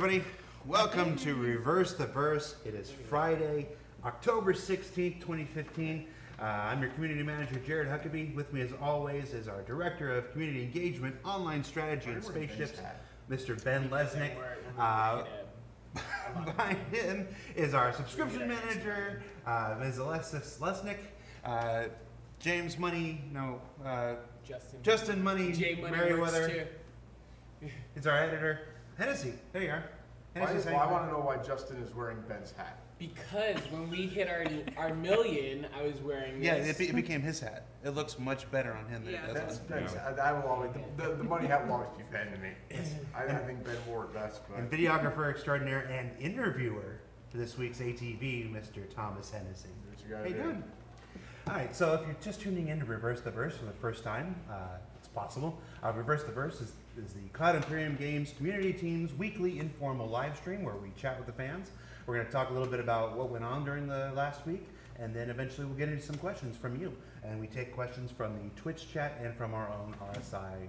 everybody. Welcome to Reverse the Verse. It is Friday, October 16th, 2015. I'm your community manager, Jared Huckabee. With me, as always, is our director of community engagement, online strategy, and spaceships, Mr. Ben Lesnick. Behind him is our subscription manager, Ms. Alexis Lesnick. James Money, Justin Money, Merriweather. It's our editor, Hennessy. There you are. I want to know why Justin is wearing Ben's hat. Because when we hit our million, I was wearing this. Yeah, it became his hat. It looks much better on him than it does on Ben's. I will always the money hat will always be Ben to me. I think Ben wore it best. But. And videographer extraordinaire and interviewer for this week's ATV, Mr. Thomas Hennessy. How you doing? All right, so if you're just tuning in to Reverse the Verse for the first time, it's possible. Reverse the Verse is the Cloud Imperium Games Community Team's weekly informal live stream where we chat with the fans. We're going to talk a little bit about what went on during the last week, and then eventually we'll get into some questions from you. And we take questions from the Twitch chat and from our own RSI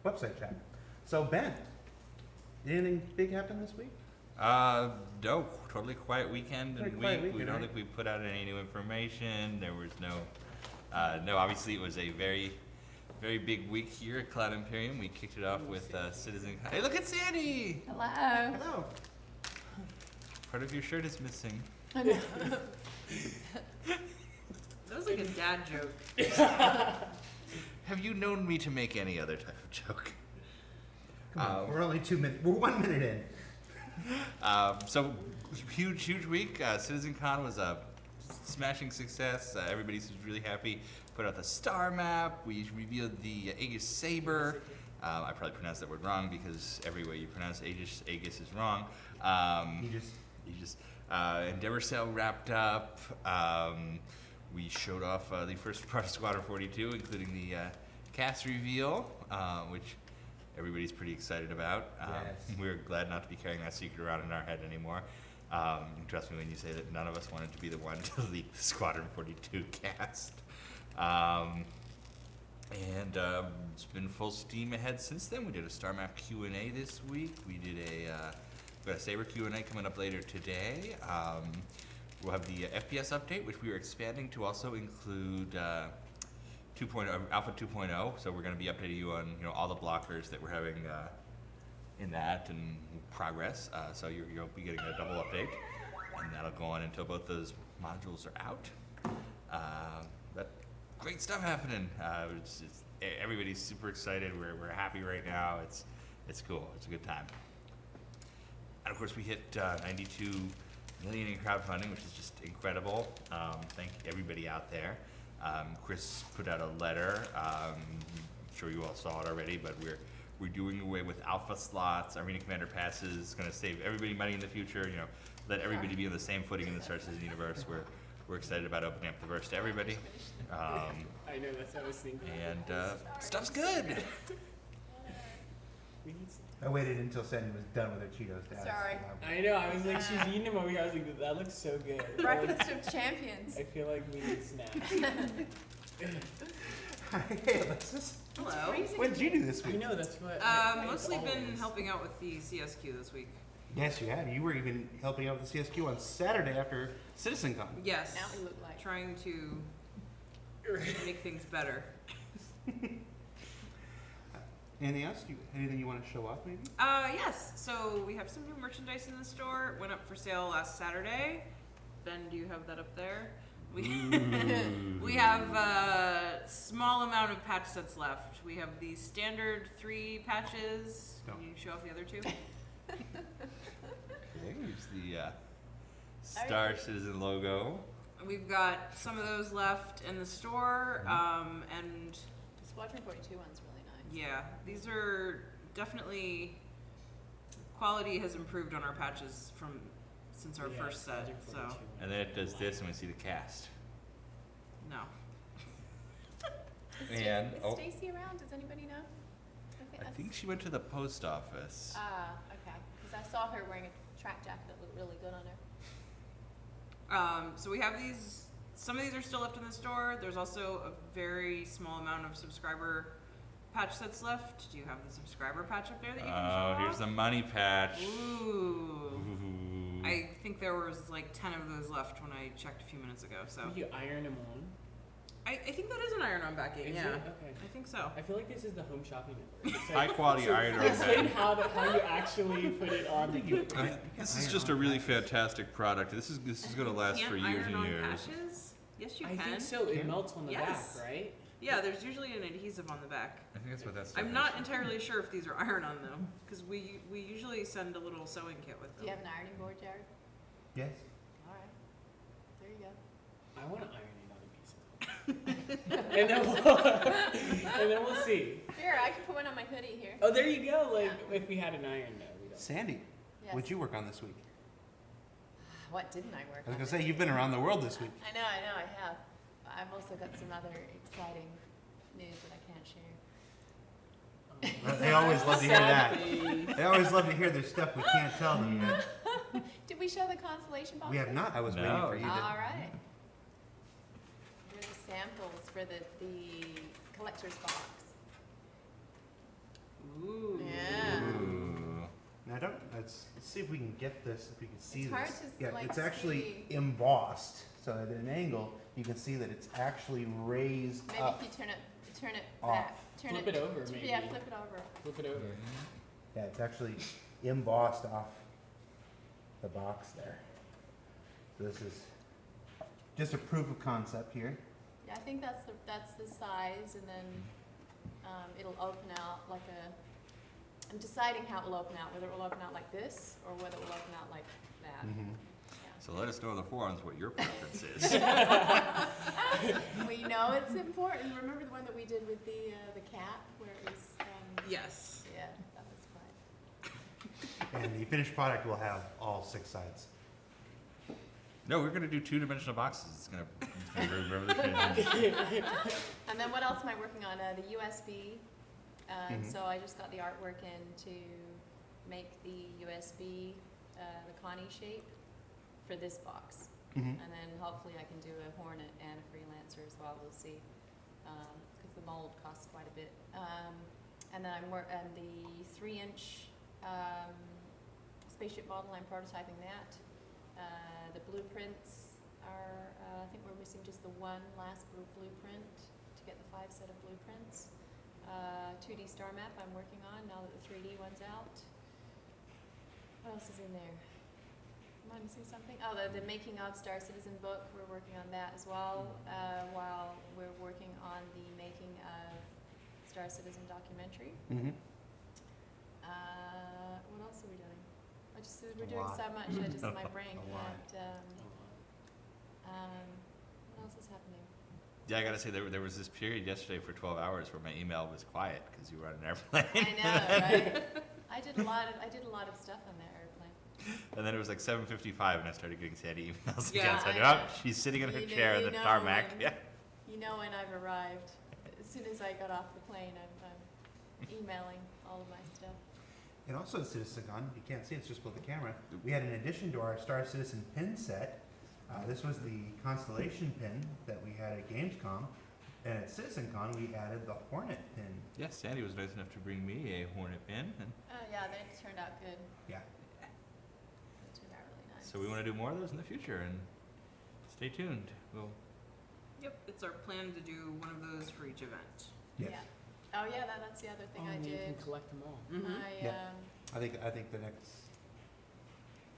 website chat. So Ben, anything big happen this week? No, totally quiet weekend. We don't think we put out any new information. There was no, obviously it was a very, very big week here at Cloud Imperium. We kicked it off with Citizen. Hey, look at Sandy! Hello. Hello. Part of your shirt is missing. I know. That was like a dad joke. Have you known me to make any other type of joke? We're only 2 minutes. We're 1 minute in. So huge week. CitizenCon was a smashing success. Everybody's really happy. Put out the star map. We revealed the Aegis Saber. I probably pronounced that word wrong because every way you pronounce Aegis is wrong. Aegis. Endeavor Cell wrapped up. We showed off the first part of Squadron 42, including the cast reveal, which everybody's pretty excited about. Yes. We're glad not to be carrying that secret around in our head anymore. Trust me when you say that none of us wanted to be the one to leak the Squadron 42 cast. It's been full steam ahead since then. We did a Star Map Q&A this week. We did we got a Saber Q&A coming up later today. We'll have the FPS update, which we are expanding to also include 2.0, Alpha 2.0. So we're going to be updating you on all the blockers that we're having in that and progress. So you'll be getting a double update, and that'll go on until both those modules are out. But great stuff happening. Everybody's super excited. We're happy right now. It's cool. It's a good time. And of course, we hit 92 million in crowdfunding, which is just incredible. Thank everybody out there. Chris put out a letter. I'm sure you all saw it already, but we're doing away with alpha slots. Arena Commander passes, going to save everybody money in the future. Let everybody be on the same footing in the Star Citizen universe. We're excited about opening up the verse to everybody. I know, that's what I was thinking. And stuff's good. I waited until Sandy was done with her Cheetos. To Sorry. I know, I was like, she's eating them over here. I was like, that looks so good. Breakfast of champions. I feel like we need snacks. Hey, Alexis. Hello. What did you do this week? I know, that's what. Mostly been helping out with the CSQ this week. Yes, you have. You were even helping out with the CSQ on Saturday after CitizenCon. Yes. Now we look like. Trying to make things better. Anything else? Anything you want to show off, maybe? Yes. So we have some new merchandise in the store. It went up for sale last Saturday. Ben, do you have that up there? We have a small amount of patch sets left. We have the standard 3 patches. Can you show off the other 2? There's the Star Citizen logo. We've got some of those left in the store, and The Squadron 42 one's really nice. yeah, these are definitely, quality has improved on our patches since our first set, so And then it does this and we see the cast. no. And Is Stacy around? Does anybody know? I think she went to the post office. Okay. Because I saw her wearing a track jacket that looked really good on her. So we have these, some of these are still left in the store. There's also a very small amount of subscriber patch sets left. Do you have the subscriber patch up there that you can Oh, show here's off? the money patch. Ooh. Ooh. I think there was like 10 of those left when I checked a few minutes ago. So Will you iron them on? I think that is an iron-on backing. Is Yeah, it? Okay. I think so. I feel like this is the Home Shopping Network. It's High quality iron on Explain bed. how you actually put it on the This is just a really fantastic product. This is going to last Can't for years iron and on years. Patches? Yes, you I can. think so. It melts on the Yes. back, right? Yeah, there's usually an adhesive on the back. I think that's what that's. I'm not entirely sure if these are iron-on though, because we usually send a little sewing kit with Do you them. have an ironing board, Jared? Yes. All right. There you go. I want to iron it on a piece. And then we'll see. Here, I can put one on my hoodie here. Oh, there you go. Like if we had an iron, no, we don't. Sandy, Yes. what'd you work on this week? What didn't I work I was on? gonna say you've been around the world this week. I know, I have. I've also got some other exciting news that I can't share. They always love to hear that. Sadly. They always love to hear their stuff we can't tell them yet. Did we show the consolation boxes? We have not. I was waiting No. for you to. All right. Here are the samples for the collector's box. Ooh. Yeah. Ooh. Now let's see if we can get this. If we can see It's this. hard to, Yeah, like, it's actually see. embossed. So at an angle, you can see that it's actually raised Maybe up. if you turn it Off. back. Turn Flip it over, maybe. Yeah, flip it over. Flip it over. Yeah, it's actually embossed off the box there. So this is just a proof of concept here. Yeah, I think that's the size, and then it'll open out like a. I'm deciding how it will open out, whether it will open out like this or whether it will open out like that. Mm-hmm. So let us know in the forums what your preference is. We know it's important. Remember the one that we did with the cat, where it was. Yes. Yeah, that was fun. And the finished product will have all 6 sides. No, we're gonna do 2-dimensional boxes. It's gonna be revolutionary. And then what else am I working on? The USB. Mhm. So I just got the artwork in to make the USB, the Connie shape for this box. Mm-hmm. And then hopefully I can do a Hornet and a Freelancer as well. We'll see. Because the mold costs quite a bit. And then and the 3-inch spaceship model, I'm prototyping that. The blueprints are, I think we're missing just the one last blueprint to get the 5 set of blueprints. 2D star map I'm working on now that the 3D one's out. What else is in there? Am I missing something? Oh, the making of Star Citizen book. We're working on that as well, while we're working on the making of Star Citizen documentary. Mm-hmm. What else are we doing? We're A doing lot. so much. My brain A lot. can't. What else is happening? Yeah, I gotta say there was this period yesterday for 12 hours where my email was quiet because you were on an airplane. I know, right? I did a lot of stuff on that airplane. And then it was like 7:55 and I started getting Sandy emails Yeah, again. So I I knew, know. oh, she's sitting in her You know- chair in you the know tarmac. when- Yeah. You know when I've arrived. As soon as I got off the plane, I'm emailing all of my stuff. And also at CitizenCon, you can't see it, it's just with the camera. We had, in addition to our Star Citizen pin set, this was the Constellation pin that we had at Gamescom. And at CitizenCon, we added the Hornet pin. Yeah, Sandy was nice enough to bring me a Hornet pin. And Oh yeah, they turned out good. Yeah. They turned out really nice. so we want to do more of those in the future and stay tuned. We'll Yep. It's our plan to do one of those for each event. Yes. Yeah. Oh yeah, that's the other thing I You did. can collect them all. Yeah. I think the next.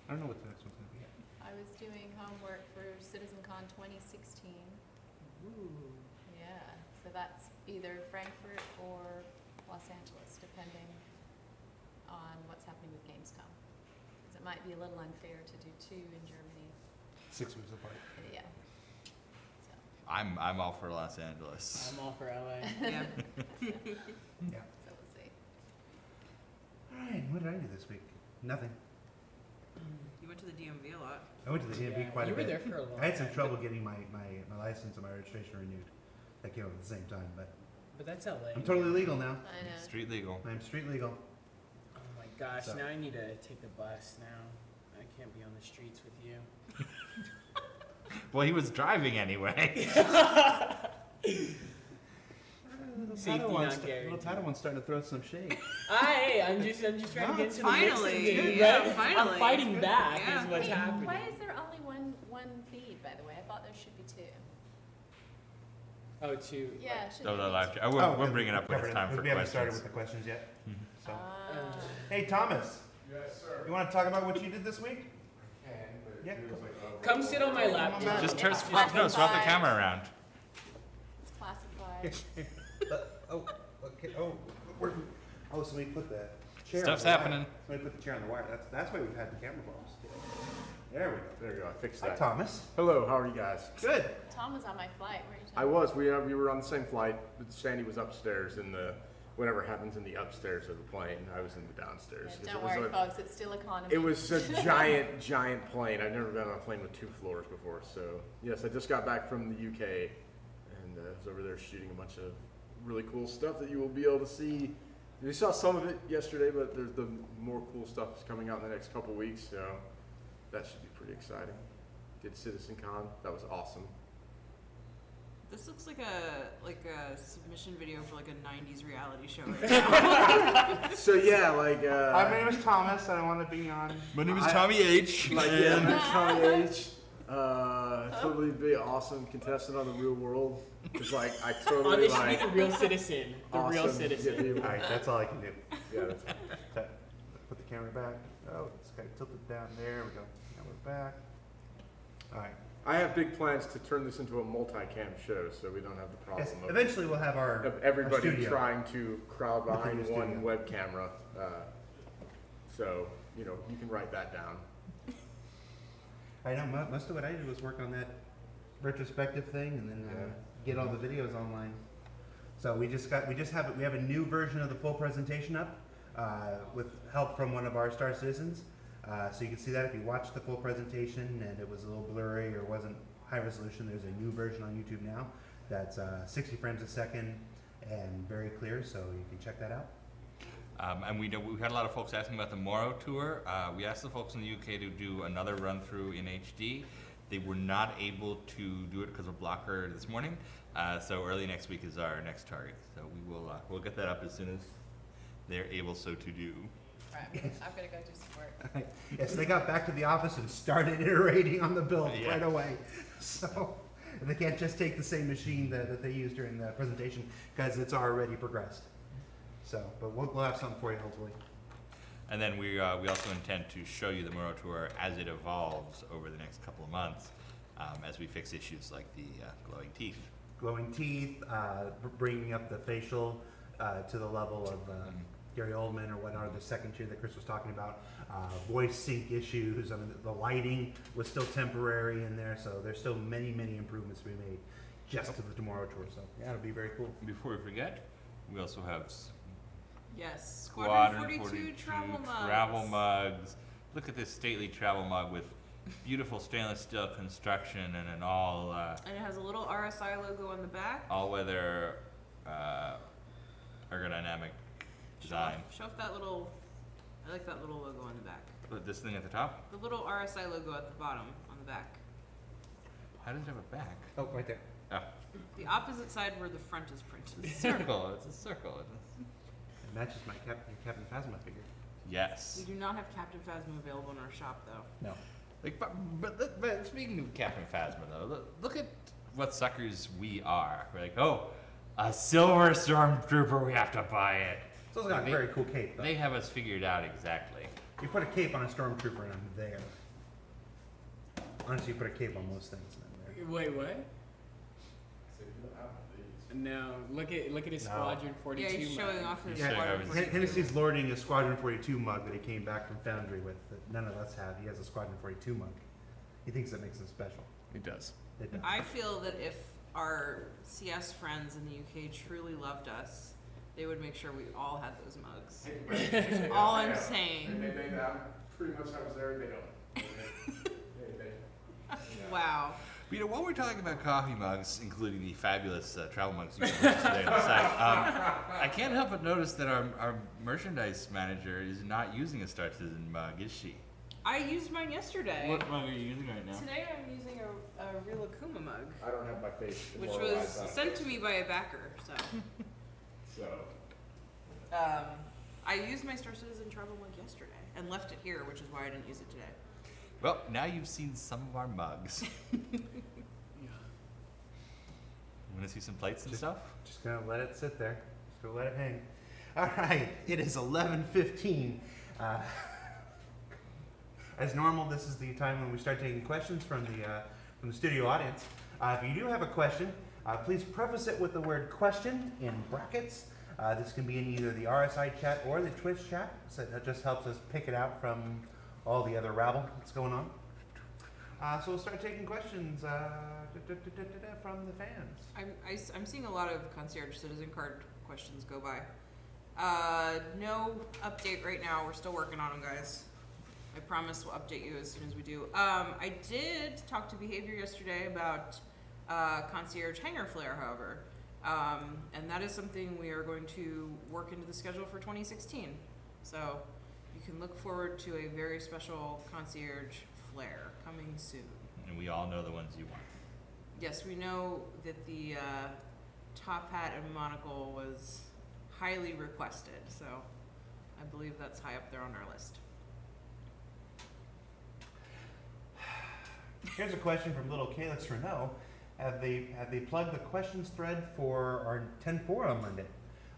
I don't know what the next one's gonna be. I was doing homework for CitizenCon 2016. Ooh. Yeah, so that's either Frankfurt or Los Angeles, depending on what's happening with Gamescom. Because it might be a little unfair to do 2 in Germany. 6 weeks apart. Yeah. So. I'm all for Los Angeles. I'm all for LA. Yeah. Yeah. So we'll see. All right. What did I do this week? Nothing. You went to the DMV a lot. I went to the DMV Yeah, quite a you were bit. there for a long I had some time, trouble getting my license and my registration renewed. That came up at the same time, but But that's LA. I'm totally legal now. I know. Street legal. I'm street legal. Oh my gosh, So- now I need to take the bus now. I can't be on the streets with you. Well, he was driving anyway. safety not guaranteed. Little Padawan's starting to throw some shade. I'm just trying to get into the mix of Finally. things, Yeah, right? finally. I'm fighting back Yeah. is what's Wait, happening. why is there only one feed, by the way? I thought there should be two. Oh, two. Yeah, it should So be the two. live chat. We'll bring it up when it's time for We haven't started with questions. the questions yet. So. Ah. Hey, Thomas, Yes, sir. you want to talk about what you did this week? Can, but it Yeah, feels go. like Come sit on my lap. Come on, Just man. swap the camera around. It's classified. Oh, okay. Oh, so we put the chair. Stuff's on the happening. Wire. So we put the chair on the wire. That's why we've had the camera problems. There we go. There you go. I fixed Hi, that. Thomas. Hello. How are you guys? Good. Tom was on my flight, weren't you? I was. We were on the same flight. But Sandy was upstairs in the whatever happens in the upstairs of the plane. I was in the downstairs. Yeah, 'Cause don't it was worry, a- folks, it's still economy. It was a giant plane. I've never been on a plane with 2 floors before. So yes, I just got back from the UK and was over there shooting a bunch of really cool stuff that you will be able to see. You saw some of it yesterday, but there's the more cool stuff that's coming out in the next couple weeks. So that should be pretty exciting. Did CitizenCon. That was awesome. This looks like a submission video for like a 90s reality show right now. So yeah, like My name is Thomas, and I want to be on. My name is I- Tommy H. like yeah, next Tommy H. Totally be awesome contestant on The Real World. It's like I Oh, totally they should like be the real citizen. The awesome real to get citizen. people- All right, that's all I can do. Yeah, that's Put the camera back. Oh, it's got it tilted down. There we go. Now we're back. All right. I have big plans to turn this into a multi-cam show, so we don't have the problem Yes, of eventually we'll have our everybody studio. trying to crowd behind Within the one studio. web camera. So you can write that down. I know most of what I did was work on that retrospective thing, and then Yeah. get all the videos online. So we have a new version of the full presentation up with help from one of our star citizens. So you can see that if you watched the full presentation and it was a little blurry or wasn't high resolution, there's a new version on YouTube now that's 60 frames a second and very clear. So you can check that out. And we know we've had a lot of folks asking about the Morrow tour. We asked the folks in the UK to do another run through in HD. They were not able to do it because of blocker this morning. So early next week is our next target. So we'll get that up as soon as they're able so to do. Right, I've got to go do some work. Yes, they got back to the office and started iterating on the build Yeah. right away. So they can't just take the same machine that they used during the presentation because it's already progressed. So, but we'll have something for you hopefully. And then we also intend to show you the Morrow tour as it evolves over the next couple of months, as we fix issues like the glowing teeth. Glowing teeth, bringing up the facial to the level of Gary Oldman or whatnot, the second tier that Chris was talking about. Voice sync issues. I mean, the lighting was still temporary in there, so there's still many improvements to be made just to the Tomorrow tour. So yeah, it'll be very cool. Before we forget, we also have Yes, Squadron 42 travel mugs. Look at this stately travel mug with beautiful stainless steel construction and an all And it has a little RSI logo on the back. all-weather ergonomic design. Show off that little. I like that little logo on the back. Put this thing at the top. The little RSI logo at the bottom on the back. How does it have a back? Oh, right there. Oh, The opposite side where the front is printed. circle. It's a circle. It matches my Captain Phasma figure. Yes. We do not have Captain Phasma available in our shop though. No. Like, but speaking of Captain Phasma, though, look at what suckers we are. We're like, oh, a silver stormtrooper, we have to buy it. It's also got a very cool cape, though. They have us figured out exactly. You put a cape on a stormtrooper and I'm there. Honestly, you put a cape on most things and I'm there. Wait, what? No, look at his No. Squadron 42 Yeah, he's showing mug. off his Yeah, Squadron everything. 42. Hennessy's lording a Squadron 42 mug that he came back from Foundry with that none of us have. He has a Squadron 42 mug. He thinks that makes him special. It does. It does. I feel that if our CS friends in the UK truly loved us, they would make sure we all had those mugs. That's all I'm saying. Pretty much I was there. They don't. Wow. But, while we're talking about coffee mugs, including the fabulous travel mugs you can purchase today on the site, I can't help but notice that our merchandise manager is not using a Star Citizen mug, is she? I used mine yesterday. What mug are you using right now? Today I'm using a real Akuma mug, I don't have my face. which was sent to me by a backer. So So, I used my Star Citizen travel mug yesterday and left it here, which is why I didn't use it today. Well, now you've seen some of our mugs. Yeah. You want to see some plates and stuff? Just gonna let it sit there. Just gonna let it hang. All right, it is 11:15. As normal, this is the time when we start taking questions from the studio audience. If you do have a question, please preface it with the word "question" in brackets. This can be in either the RSI chat or the Twitch chat, so that just helps us pick it out from all the other rabble that's going on. So we'll start taking questions from the fans. I'm seeing a lot of concierge citizen card questions go by. No update right now. We're still working on them, guys. I promise we'll update you as soon as we do. I did talk to Behavior yesterday about concierge hanger flare, however. And that is something we are going to work into the schedule for 2016. So you can look forward to a very special concierge flare coming soon. And we all know the ones you want. Yes, we know that the top hat and monocle was highly requested, so I believe that's high up there on our list. Here's a question from little Calyx Renault. Have they plugged the questions thread for our 10-4 on Monday?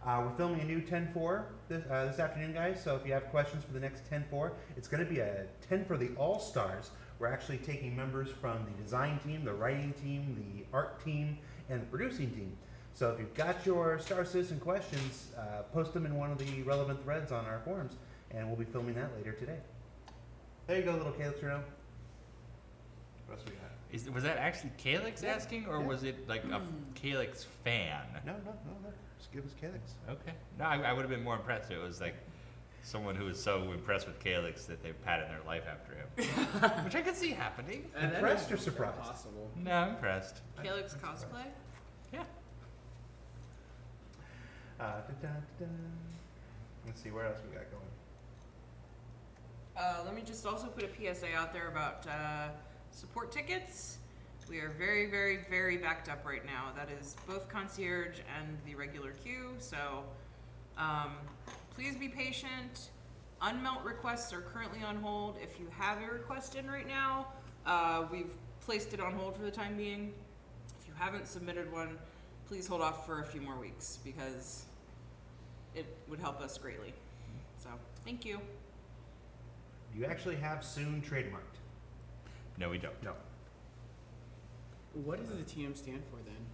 We're filming a new 10-4 this afternoon, guys. So if you have questions for the next 10-4, it's going to be a 10 for the All-Stars. We're actually taking members from the design team, the writing team, the art team, and the producing team. So if you've got your Star Citizen questions, post them in one of the relevant threads on our forums, and we'll be filming that later today. There you go, little Calyx Renault. What else we got? Was that actually Calyx asking, or was it like a Calyx fan? No. Just give us Calyx. Okay. No, I would have been more impressed if it was like someone who was so impressed with Calyx that they patterned their life after him. Which I could see happening. Impressed or surprised? Possible. No, I'm impressed. Calyx cosplay? Yeah. Let's see, where else we got going? Let me just also put a PSA out there about support tickets. We are very, very, very backed up right now. That is both concierge and the regular queue. So please be patient. Unmelt requests are currently on hold. If you have a request in right now, we've placed it on hold for the time being. If you haven't submitted one, please hold off for a few more weeks because it would help us greatly. So thank you. Do you actually have soon trademarked? No, we don't. No. What does the TM stand for then?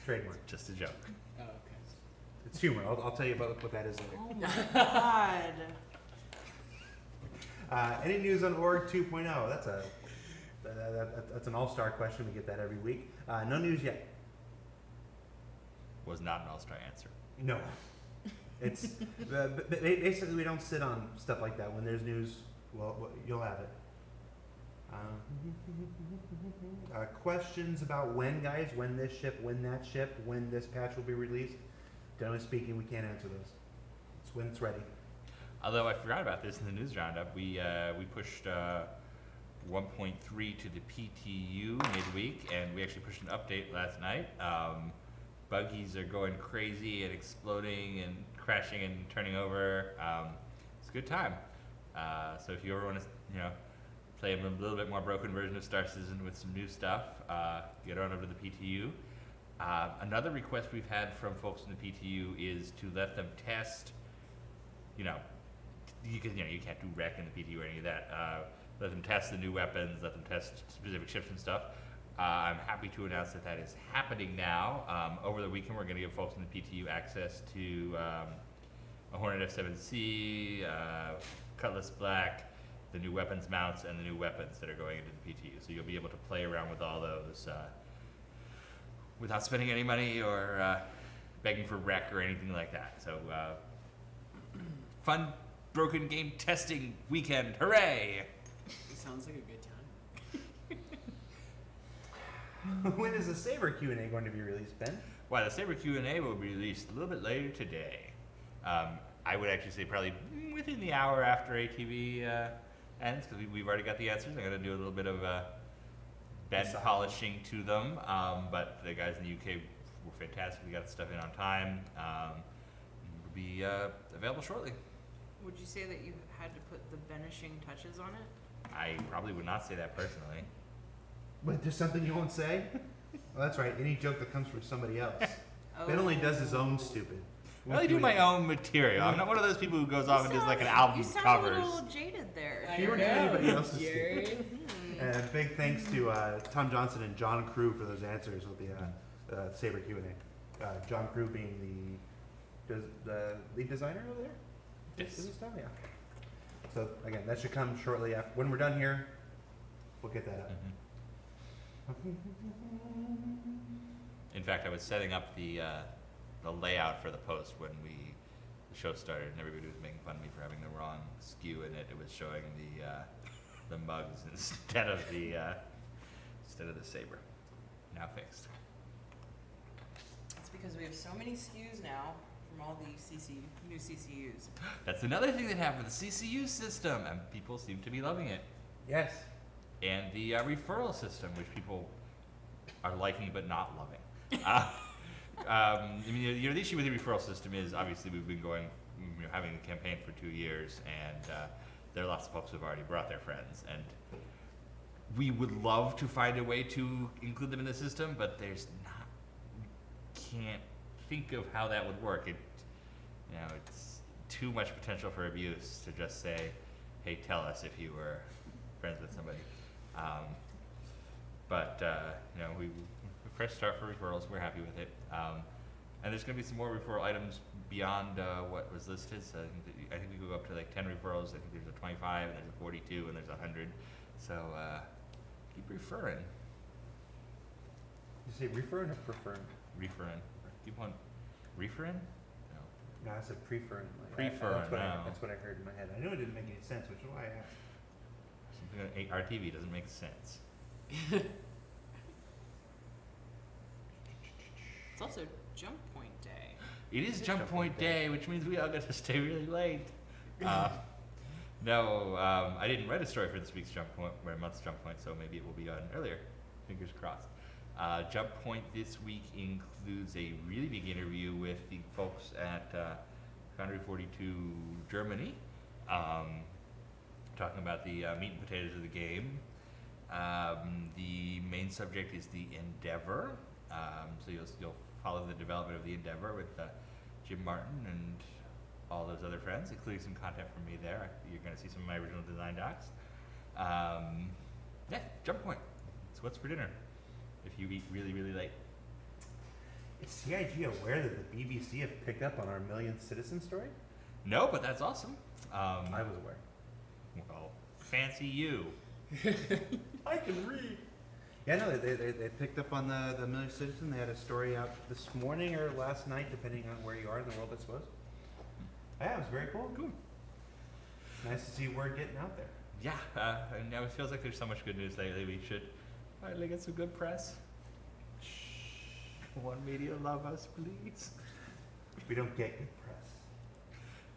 Trademark. Just a joke. Oh, okay. It's humor. I'll tell you about what that is later. Oh my god. Any news on Org 2.0? That's an all-star question. We get that every week. No news yet. Was not an all-star answer. No. It's basically we don't sit on stuff like that. When there's news, well, you'll have it. Questions about when, guys? When this ship? When that ship? When this patch will be released? Generally speaking, we can't answer those. It's when it's ready. Although I forgot about this in the news roundup, we pushed 1.3 to the PTU midweek, and we actually pushed an update last night. Buggies are going crazy and exploding and crashing and turning over. It's a good time. So if you ever want to, play a little bit more broken version of Star Citizen with some new stuff, get on over to the PTU. Another request we've had from folks in the PTU is to let them test, you can't do rec in the PTU or any of that. Let them test the new weapons, let them test specific ships and stuff. I'm happy to announce that is happening now. Over the weekend, we're going to give folks in the PTU access to a Hornet F7C, Cutlass Black, the new weapons mounts, and the new weapons that are going into the PTU. So you'll be able to play around with all those without spending any money or begging for rec or anything like that. So fun broken game testing weekend. Hooray! It sounds like a good time. When is the Saber Q&A going to be released, Ben? Well, the Saber Q&A will be released a little bit later today. I would actually say probably within the hour after ATV ends, because we've already got the answers. I'm going to do a little bit of bed polishing to them, but the guys in the UK were fantastic. We got stuff in on time. Will be available shortly. Would you say that you had to put the vanishing touches on it? I probably would not say that personally. But there's something you won't say? Well, that's right. Any joke that comes from somebody else. Oh. Ben only does his own stupid. I only do my own material. I'm not one of those people who goes off and does like an album You sound covers. a little jaded there. You weren't anybody else's Jerry. And big thanks to Tom Johnson and John Crew for those answers with the Saber Q&A. John Crew being the lead designer over there? Yes. Is this now? Yeah. So again, that should come shortly after. When we're done here, we'll get that up. In fact, I was setting up the layout for the post when the show started, and everybody was making fun of me for having the wrong skew in it. It was showing the mugs instead of the saber. Now fixed. It's because we have so many SKUs now from all the new CCUs. That's another thing that happened with the CCU system, and people seem to be loving it. Yes. And the referral system, which people are liking but not loving. I mean, the issue with the referral system is obviously we've been having the campaign for 2 years, and there are lots of folks who've already brought their friends, and we would love to find a way to include them in the system, but can't think of how that would work. It's too much potential for abuse to just say, hey, tell us if you were friends with somebody. We fresh start for referrals. We're happy with it. And there's going to be some more referral items beyond what was listed. So I think we could go up to like 10 referrals. I think there's a 25, and there's a 42, and there's a 100. So keep referring. You say referring or preferring? Referring. Keep on referring? No. No, I said preferring. Preferring, no. That's what I heard in my head. I knew it didn't make any sense, which is why I asked. Something on RTV doesn't make sense. It's also Jump Point Day. It is Jump Point Day, which means we all get to stay really late. No, I didn't write a story for this week's Jump Point, or month's Jump Point, so maybe it will be on earlier. Fingers crossed. Jump Point this week includes a really big interview with the folks at Foundry 42 Germany, talking about the meat and potatoes of the game. The main subject is the Endeavor, so you'll follow the development of the Endeavor with Jim Martin and all those other friends, including some content from me there. You're going to see some of my original design docs. Jump Point. So what's for dinner if you eat really, really late? Is CIG aware that the BBC have picked up on our Million Citizen story? No, but that's awesome. I was aware. Well, fancy you. I can read. Yeah, no, they picked up on the Million Citizen. They had a story out this morning or last night, depending on where you are in the world, I suppose. Yeah, it was very cool. Cool. It's nice to see word getting out there. Yeah, and now it feels like there's so much good news lately. We should finally get some good press. Shh. One media love us, please. We don't get good press.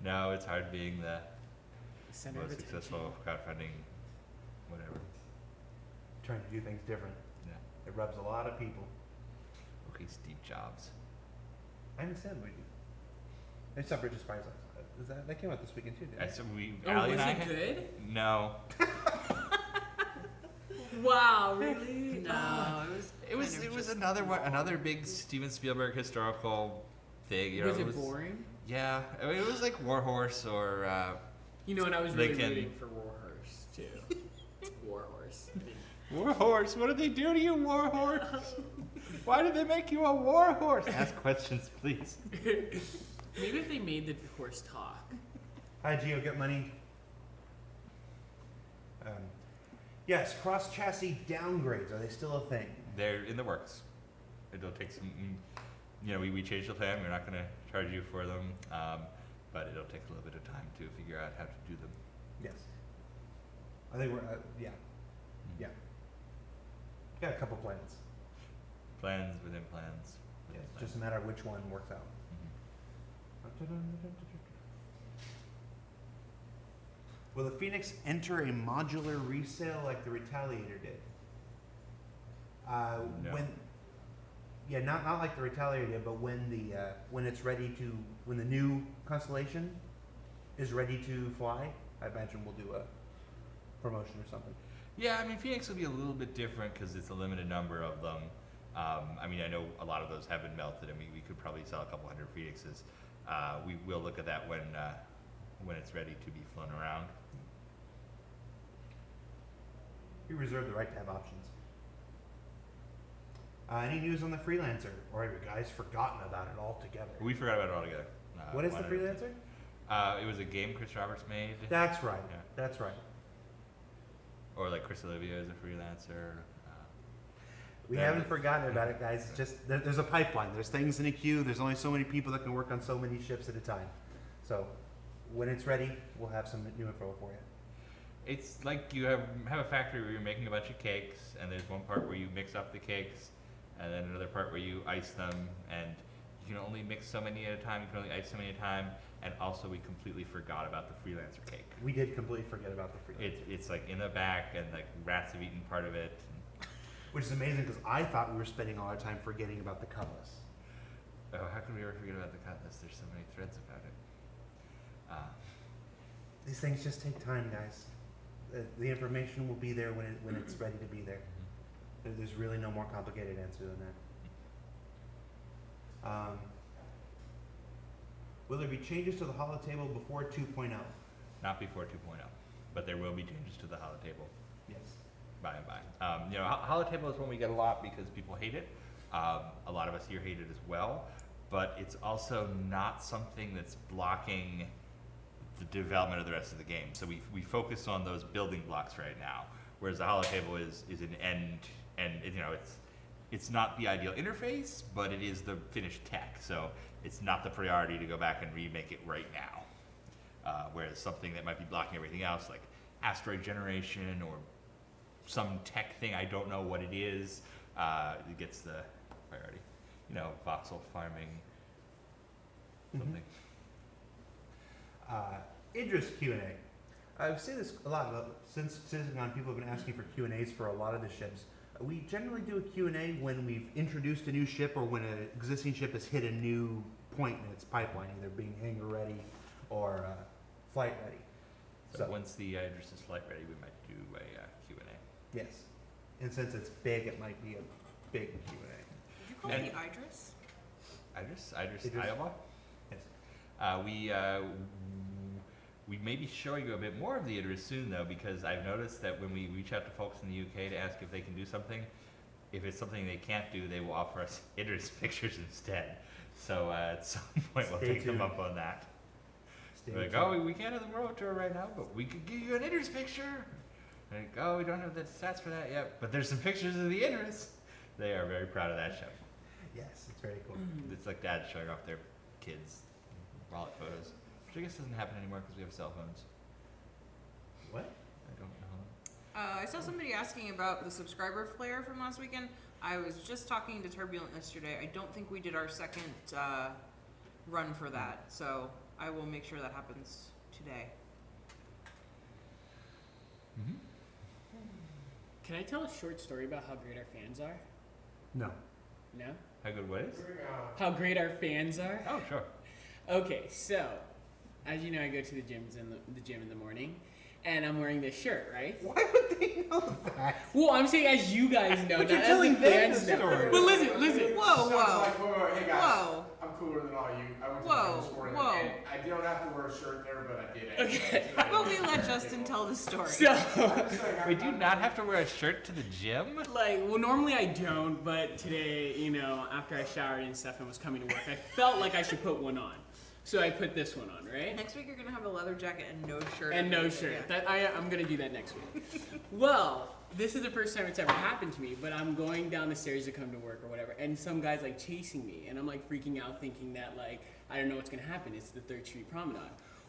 No, it's hard being the Center of most attention. successful crowdfunding, whatever. Trying to do things different. Yeah. It rubs a lot of people. Okay, Steve Jobs. I haven't said we do. I saw Bridges Spies. That came out this weekend too, didn't it? Oh, Allie was and I it good? No. Wow, really? No, It was another big Steven Spielberg historical thing. You know, Was it boring? Yeah, I mean, it was like Warhorse or. You know, and I was really Lincoln. rooting for Warhorse too. Warhorse. Warhorse, what did they do to you, Warhorse? Why did they make you a warhorse? Ask questions, please. Maybe if they made the horse talk. Hi, Geo, get money. Yes, cross chassis downgrades. Are they still a thing? They're in the works. It'll take some. We changed the plan. We're not going to charge you for them, but it'll take a little bit of time to figure out how to do them. Yes. I think we're. Yeah. Yeah. Got a couple plans. Plans within plans. Yes. Just a matter of which one works out. Will the Phoenix enter a modular resale like the Retaliator did? No. Yeah, not like the Retaliator, but when the new constellation is ready to fly, I imagine we'll do a promotion or something. Yeah, I mean, Phoenix will be a little bit different because it's a limited number of them. I mean, I know a lot of those have been melted. I mean, we could probably sell a couple hundred Phoenixes. We will look at that when it's ready to be flown around. We reserve the right to have options. Any news on the Freelancer? Or have you guys forgotten about it altogether? We forgot about it altogether. What is the wanted- Freelancer? It was a game Chris Roberts made. That's right. Yeah. That's right. Or like Chris Olivia is a freelancer. We Yeah, haven't but- forgotten about it, guys. It's just there's a pipeline. There's things in a queue. There's only so many people that can work on so many ships at a time. So when it's ready, we'll have some new info for you. It's like you have a factory where you're making a bunch of cakes, and there's one part where you mix up the cakes, and then another part where you ice them, and you can only mix so many at a time. You can only ice so many at a time. And also, we completely forgot about the freelancer cake. We did completely forget about the Freelancer. It's like in the back, and like rats have eaten part of it. Which is amazing because I thought we were spending all our time forgetting about the cutlass. Oh, how could we ever forget about the cutlass? There's so many threads about it. These things just take time, guys. The information will be there when it's ready to be there. There's really no more complicated answer than that. Will there be changes to the holotable before 2.0? Not before 2.0, but there will be changes to the holotable Yes. by and by. You know, holotable is one we get a lot because people hate it. A lot of us here hate it as well, but it's also not something that's blocking the development of the rest of the game. So we focus on those building blocks right now, whereas the holotable is an end, and you know it's not the ideal interface, but it is the finished tech. So it's not the priority to go back and remake it right now. Whereas something that might be blocking everything else, like asteroid generation or some tech thing, I don't know what it is, it gets the priority. You know, voxel farming, something. Idris Q&A. I've seen this a lot. Since CitizenCon, people have been asking for Q&As for a lot of the ships. We generally do a Q&A when we've introduced a new ship or when an existing ship has hit a new point in its pipeline, either being hangar ready or flight ready. So once the Idris is flight ready, we might do a Q&A. Yes. And since it's big, it might be a big Q&A. Did you call And- me Idris? Idris Idris. Iowa? Yes. We may be showing you a bit more of the Idris soon, though, because I've noticed that when we reach out to folks in the UK to ask if they can do something, if it's something they can't do, they will offer us Idris pictures instead. So at some point, we'll Stay take them tuned. up on that. Stay We're like, tuned. oh, we can't have the world tour right now, but we could give you an Idris picture. Like, oh, we don't have the stats for that yet, but there's some pictures of the Idris. They are very proud of that show. Yes, it's very cool. It's like dads showing off their kids' wallet photos, which I guess doesn't happen anymore because we have cell phones. What? I don't know. I saw somebody asking about the subscriber flare from last weekend. I was just talking to Turbulent yesterday. I don't think we did our second run for that, so I will make sure that happens today. Mm-hmm. Can I tell a short story about how great our fans are? No. No? How good what is? How great our fans are? Oh, sure. Okay, so as you know, I go to the gym in the morning, and I'm wearing this shirt, right? Why would they know that? Well, I'm saying as you guys know, But not you're as telling the them fans the know. story. But listen. Whoa, Sounds whoa. like, wait, hey guys, Whoa. I'm cooler than all you. I went to Whoa, the gym this morning, whoa. and I don't have to wear a shirt there, but I did. Okay. How about we let Justin tell the story? So, Wait, do you not have to wear a shirt to the gym? well, normally I don't, but today, after I showered and stuff and was coming to work, I felt like I should put one on. So I put this one on, right? Next week you're gonna have a leather jacket and no shirt. And no underneath it, shirt. yeah. I'm gonna do that next week. Well, this is the first time it's ever happened to me, but I'm going down the stairs to come to work or whatever, and some guy's like chasing me, and I'm like freaking out thinking that like, I don't know what's gonna happen, it's the 3rd Street Promenade.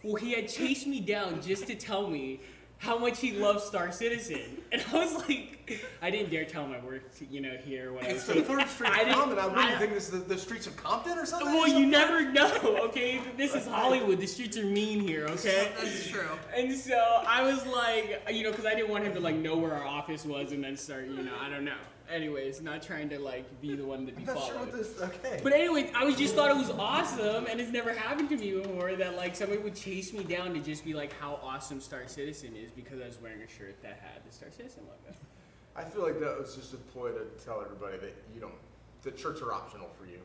Well, he had chased me down just to tell me how much he loves Star Citizen. And I was like, I didn't dare tell him I worked, here, what I was It's the doing. 3rd Street I didn't- Promenade. What do you I- think this is the streets of Compton or something? Well, you never know, okay? This is Hollywood. The streets are mean here, okay? That's true. And so I was like, because I didn't want him to like know where our office was and then start, I don't know. Anyways, not trying to like be the one to be I'm not followed. sure what this. Okay. But anyway, I just thought it was awesome, and it's never happened to me before that like somebody would chase me down to just be like how awesome Star Citizen is because I was wearing a shirt that had the Star Citizen logo. I feel like that was just a ploy to tell everybody that the shirts are optional for you.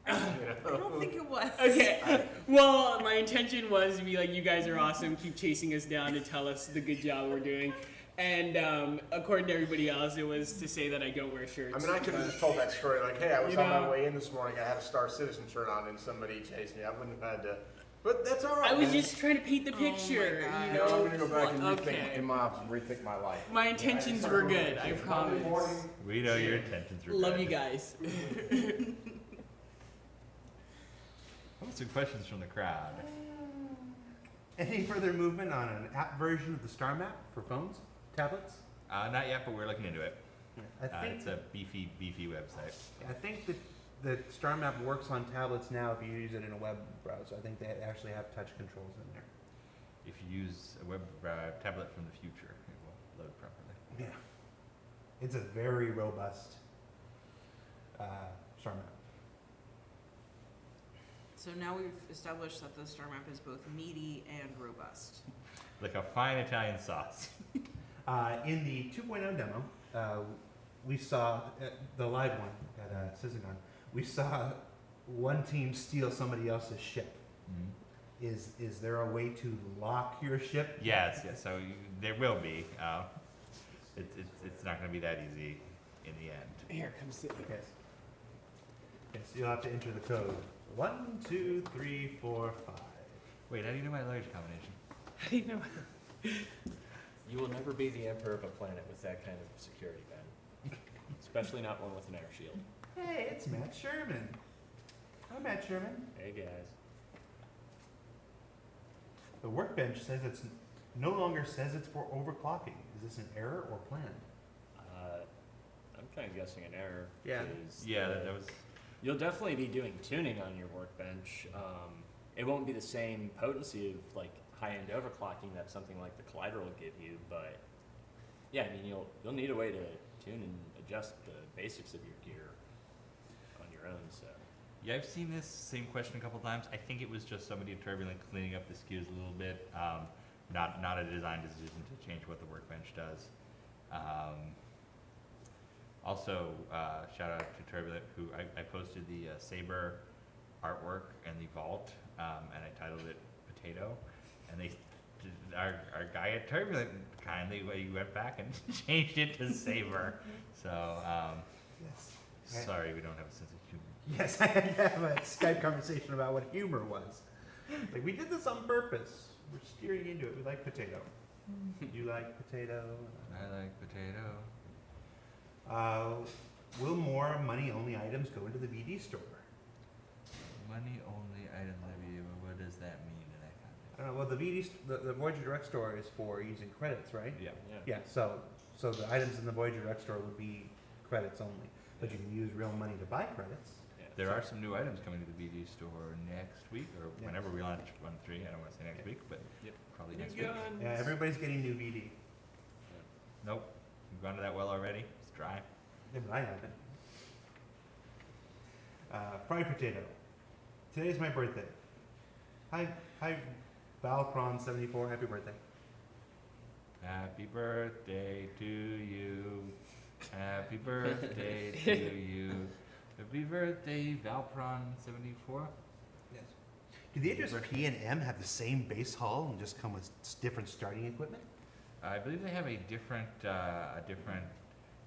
I don't think it was. Okay. Well, my intention was to be like, you guys are awesome. Keep chasing us down to tell us the good job we're doing. And according to everybody else, it was to say that I don't wear shirts. I mean, I could have just told that story like, hey, I was You on my know. way in this morning. I had a Star Citizen shirt on, and somebody chased me. I wouldn't have had to. But that's all right. I was man. just trying to paint the Oh my picture, God. you You know. know, I'm gonna go back and Okay. rethink in my office and rethink my life. My intentions were good, I promise. We know your intentions were Love good. you guys. How about some questions from the crowd? Any further movement on an app version of the Star Map for phones, tablets? Not yet, but we're looking into it. I think It's a beefy website. I think that the Star Map works on tablets now if you use it in a web browser. I think they actually have touch controls in there. If you use a web tablet from the future, it will load properly. Yeah. It's a very robust Star Map. So now we've established that the star map is both meaty and robust. Like a fine Italian sauce. In the 2.0 demo, we saw the live one at Sysagon. We saw one team steal somebody else's ship. Mm-hmm. Is there a way to lock your ship? Yes. So there will be. It's not going to be that easy in the end. Here comes the. Yes. Yes, you'll have to enter the code. 1, 2, 3, 4, 5. Wait, how do you know my large combination? How do you know? You will never be the emperor of a planet with that kind of security, Ben. Especially not one with an air shield. Hey, it's Matt Sherman. Hi, Matt Sherman. Hey, guys. The workbench says it's no longer says it's for overclocking. Is this an error or planned? I'm kind of guessing an error. Yeah. 'cause Yeah, the- that was. You'll definitely be doing tuning on your workbench. It won't be the same potency of like high-end overclocking that something like the Collider will give you, but yeah, I mean you'll need a way to tune and adjust the basics of your gear on your own. So Yeah, I've seen this same question a couple times. I think it was just somebody at Turbulent cleaning up the SKUs a little bit. Not a design decision to change what the workbench does. Also, shout out to Turbulent, who I posted the Saber artwork and the vault, and I titled it Potato, and our guy at Turbulent kindly went back and changed it to Saber. So Yes. sorry, we don't have a sense of humor. Yes, I had to have a Skype conversation about what humor was. Like, we did this on purpose. We're steering into it. We like potato. You like potato? I like potato. Will more money-only items go into the BD store? Money only item review. What does that mean? I don't know. Well, the BD, the Voyager Direct store is for using credits, right? Yeah. Yeah. So the items in the Voyager Direct store would be credits only, but you can use real money to buy credits. yeah. There are some new items coming to the BD store next week, or Yes. whenever we launch 1.3. I don't want to say next week, but Yep. probably next week. Yeah, everybody's getting new BD. Nope. You've gone to that well already. It's dry. Yeah, but I haven't. Fried potato. Today's my birthday. Hi, Valcron74. Happy birthday. Happy birthday to you. Happy birthday to you. Happy birthday, Valpron74. Yes. Do the Aegis P and M have the same base hull and just come with different starting equipment? I believe they have a different.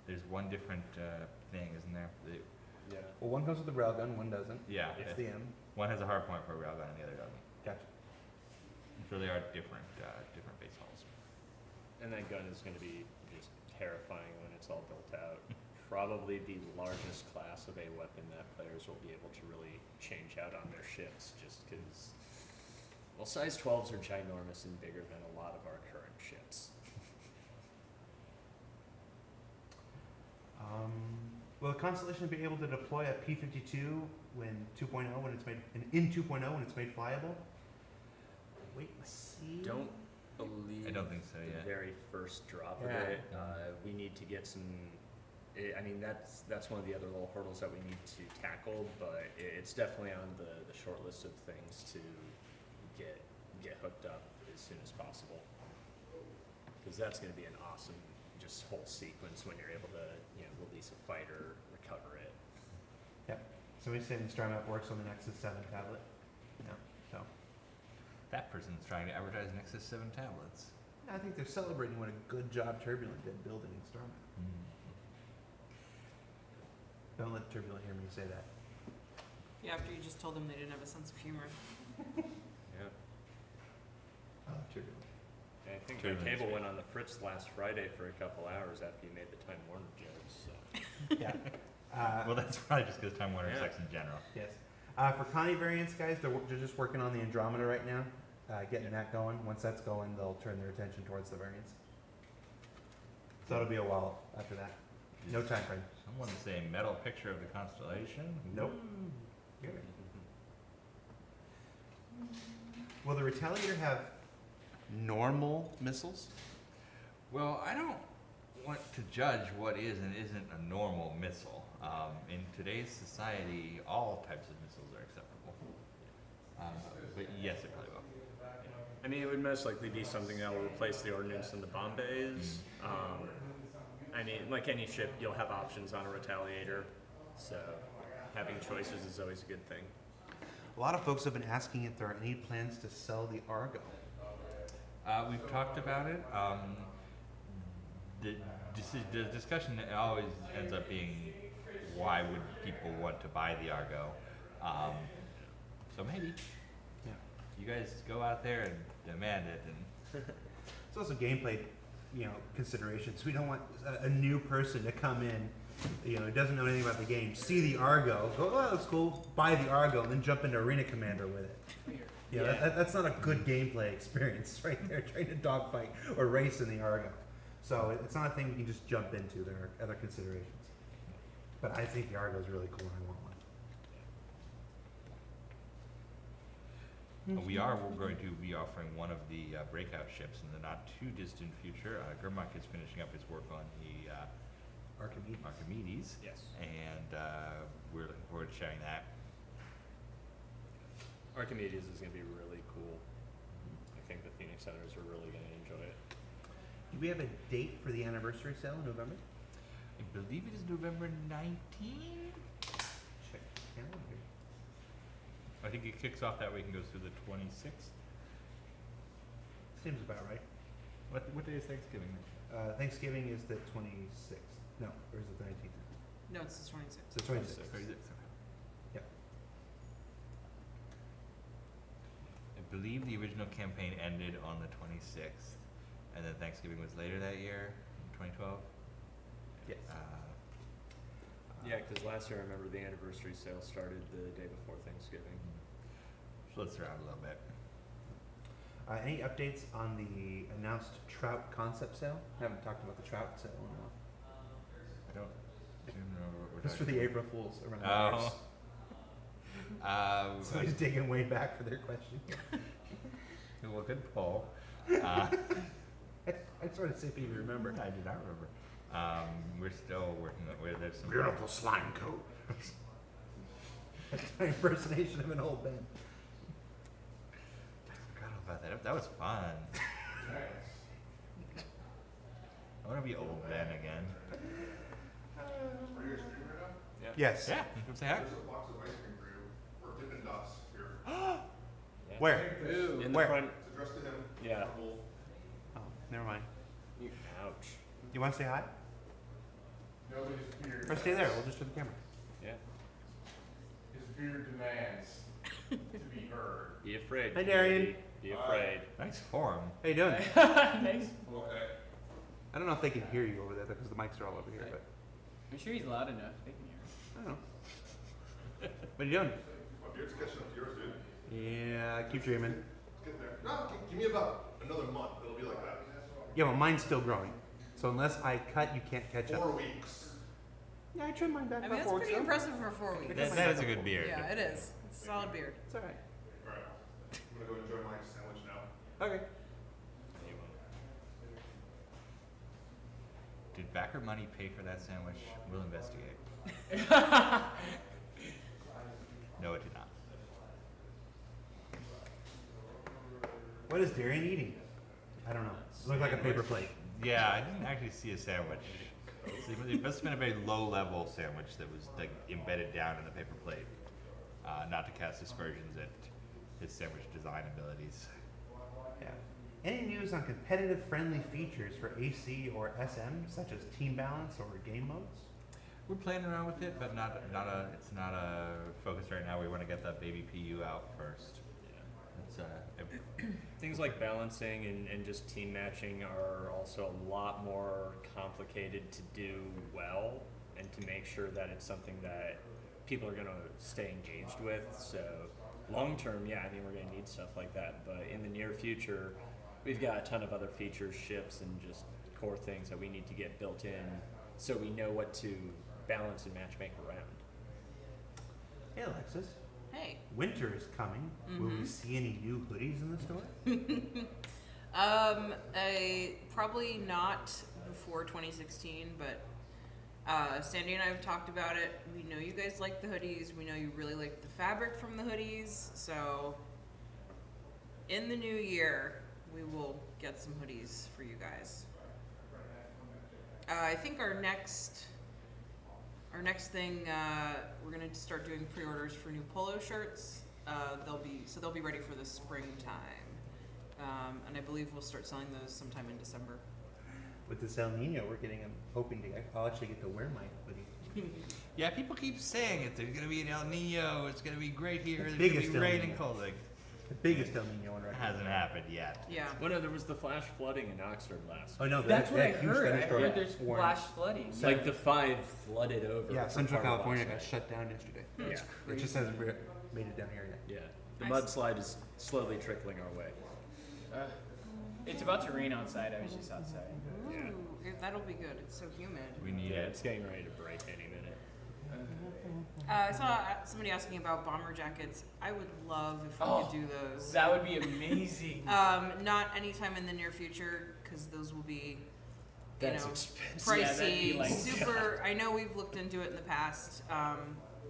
There's one different thing, isn't there? Yeah. Well, one comes with the railgun, one doesn't. Yeah. It's the M. One has a hard point for a railgun, and the other doesn't. Gotcha. So they are different base hulls. And that gun is going to be just terrifying when it's all built out. Probably the largest class of a weapon that players will be able to really change out on their ships, just because, well, size 12s are ginormous and bigger than a lot of our current ships. Will the Constellation be able to deploy a P-52 when 2.0 when it's made in 2.0 when it's made flyable? Wait and see. Don't believe I don't think so, the yeah. very first drop Yeah. of it. We need to get some I mean, that's one of the other little hurdles that we need to tackle, but it's definitely on the short list of things to get hooked up as soon as possible. Because that's going to be an awesome just whole sequence when you're able to, you know, release a fighter, recover it. Yep. So we say the Star Map works on the Nexus 7 tablet. Yeah. So That person's trying to advertise Nexus 7 tablets. I think they're celebrating what a good job Turbulent did building in Star Map. Don't let Turbulent hear me say that. Yeah, after you just told them they didn't have a sense of humor. Yeah. Oh, Turbulent. I think Sure, the that's table right. went on the fritz last Friday for a couple hours after you made the Time Warner jokes. So. Yeah. Well, that's probably just because Time Warner Yeah. sucks in general. Yes. For Connie variants, guys, they're just working on the Andromeda right now, getting that going. Once that's going, they'll turn their attention towards the variants. So it'll be a while after that. No time frame. Someone say metal picture of the constellation. Nope. Will the Retaliator have normal missiles? Well, I don't want to judge what is and isn't a normal missile. In today's society, all types of missiles are acceptable. But yes, it probably will. I mean, it would most likely be something that will replace the ordnance and the bomb bays. I mean, like any ship, you'll have options on a Retaliator, so having choices is always a good thing. A lot of folks have been asking if there are any plans to sell the Argo. We've talked about it. The discussion always ends up being, why would people want to buy the Argo? So maybe. Yeah. You guys go out there and demand it. And It's also gameplay, considerations. We don't want a new person to come in, who doesn't know anything about the game, see the Argo, go, oh, that's cool, buy the Argo, and then jump into Arena Commander with it. That's not a good gameplay experience right there, trying to dogfight or race in the Argo. So it's not a thing we can just jump into. There are other considerations. But I think the Argo is really cool and I want one. we're going to be offering one of the breakout ships in the not too distant future. Gurmak is finishing up his work on the Archimedes. Yes. And we're looking forward to sharing that. Archimedes is going to be really cool. I think the Phoenix owners are really going to enjoy it. Do we have a date for the anniversary sale in November? I believe it is November 19th. Check the calendar. I think it kicks off that week and goes through the 26th. Seems about right. What day is Thanksgiving? Thanksgiving is the 26th. No, or is it the 19th? No, it's the 26th. It's the 26th. 26th. Yep. I believe the original campaign ended on the 26th, and then Thanksgiving was later that year, in 2012. Yes. Yeah, because last year I remember the anniversary sale started the day before Thanksgiving. Flips around a little bit. Any updates on the announced trout concept sale? Haven't talked about the trout sale in a while. I don't remember what we're This for talking the April Fools around the Oh. house. Somebody's digging way back for their question. Well, good poll. I sort of see if you remember. I do not remember. We're still working on where there's some Beautiful slime coat. That's my impersonation of an old Ben. I forgot about that. That was fun. I want to be old Ben again. Yes. Yeah, come say hi. There's a box of ice cream for you, or Dippin' Dots here. Yeah. Where? In the Where? front. It's addressed to him. Yeah. Wolf. Oh, never mind. Ouch. You want to say hi? Nobody's beard. Or stay there. We'll just do the camera. Yeah. His beard demands to be heard. Be afraid. Hi, Darian. community. Be afraid. Nice form. How you doing? Nice. Okay. I don't know if they can hear you over there because the mics are all over here, but I'm sure he's loud enough. They can hear. I don't know. What are you doing? My beard's catching up to yours, dude. Yeah, keep dreaming. It's getting there. No, give me about another month. It'll be like that. Yeah, well, mine's still growing. So unless I cut, you can't catch 4 up. weeks. Yeah, I trimmed mine back I mean, about that's 4 pretty weeks ago. impressive for 4 weeks. That is a good beard. Yeah, it is. It's a solid beard. It's all right. Alright. I'm gonna go enjoy my sandwich now. Okay. Did backer money pay for that sandwich? We'll investigate. No, it did not. What is Darian eating? I don't know. It looked like a paper plate. Yeah, I didn't actually see a sandwich. So it must have been a very low-level sandwich that was like embedded down in the paper plate, not to cast aspersions at his sandwich design abilities. Yeah. Any news on competitive friendly features for AC or SM, such as team balance or game modes? We're playing around with it, but it's not a focus right now. We want to get that baby PU out first. It's, Things like balancing and just team matching are also a lot more complicated to do well and to make sure that it's something that people are going to stay engaged with. So long term, yeah, I mean, we're going to need stuff like that. But in the near future, we've got a ton of other features, ships, and just core things that we need to get built in so we know what to balance and matchmake around. Hey, Alexis. Hey. Winter is coming. Will we see any new hoodies in the store? Probably not before 2016, but Sandy and I have talked about it. We know you guys like the hoodies. We know you really like the fabric from the hoodies. So in the new year, we will get some hoodies for you guys. I think our next thing, we're gonna start doing pre-orders for new polo shirts. They'll be ready for the springtime, and I believe we'll start selling those sometime in December. With this El Nino, I'll actually get to wear my hoodie. yeah, people keep saying it. There's gonna be an El Nino. It's gonna be great here. There's biggest gonna be El rain Nino. and cold. Like, The biggest El Nino on record. hasn't happened yet. Yeah. Well, no, there was the flash flooding in Oxford last Oh no, That's what I that huge heard. I thunderstorm heard there's warned- flash flooding. Like the 5 flooded over. Yeah, for Central part of California got Oxford. shut down yesterday. Yeah. It just hasn't made it down here yet. Yeah. The I mudslide is slowly trickling our way. It's about to rain outside. I was just outside. Yeah. Ooh, that'll be good. It's so humid. We need Yeah, it. it's getting ready to break any minute. I saw somebody asking about bomber jackets. I would love if we could do those. That would be amazing. Not anytime in the near future, because those will be, That's expensive. Yeah, that'd be pricey. like- Super. I know we've looked into it in the past.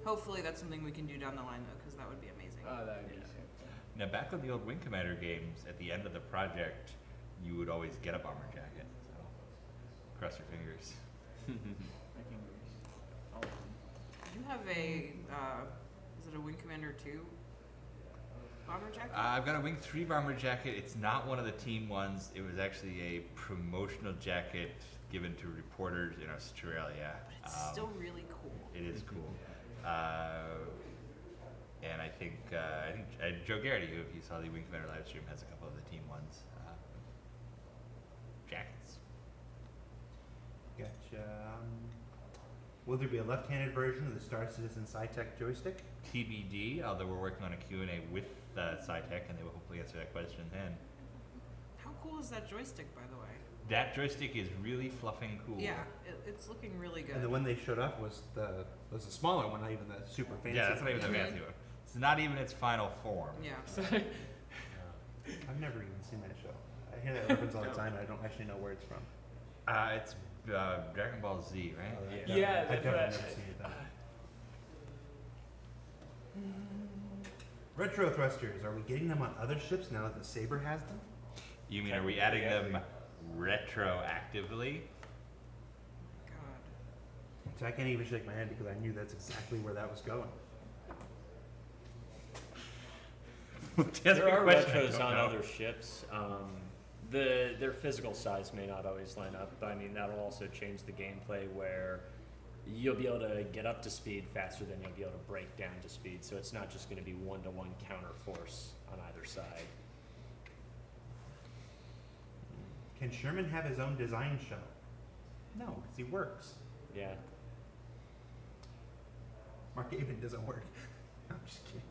Hopefully, that's something we can do down the line, though, because that would be amazing. Oh, that would be Yeah. super. Now, back on the old Wing Commander games, at the end of the project, you would always get a bomber jacket. So, cross your fingers. My fingers. All of them. Do you have a? Is it a Wing Commander 2 bomber jacket? I've got a Wing 3 bomber jacket. It's not one of the team ones. It was actually a promotional jacket given to reporters in Australia. But it's still really cool. It is cool. And I think Joe Garrity, who, if you saw the Wing Commander live stream, has a couple of the team ones. Jackets. Gotcha. Will there be a left-handed version of the Star Citizen SciTech joystick? TBD, although we're working on a Q&A with SciTech, and they will hopefully answer that question then. How cool is that joystick, by the way? That joystick is really fluffing cool. Yeah, it's looking really good. And the one they showed up was the smaller one, not even the super fancy. Yeah, that's not even the fancy one. It's not even its final form. Yeah. I've never even seen that show. I hear that reference all the time, and I don't actually know where it's from. It's Dragon Ball Z, right? Oh, Yeah. Yeah, I've that's definitely what never seen it though. Retro thrusters, are we getting them on other ships now that the Saber has them? You mean, are we adding them retroactively? God. So I can't even shake my head because I knew that's exactly where that was going. There are Question, I retros don't on know. other ships. Their physical size may not always line up, but I mean that'll also change the gameplay where you'll be able to get up to speed faster than you'll be able to break down to speed. So it's not just going to be one-to-one counter force on either side. Can Sherman have his own design show? No, because he works. Yeah. Mark Aben doesn't work. I'm just kidding.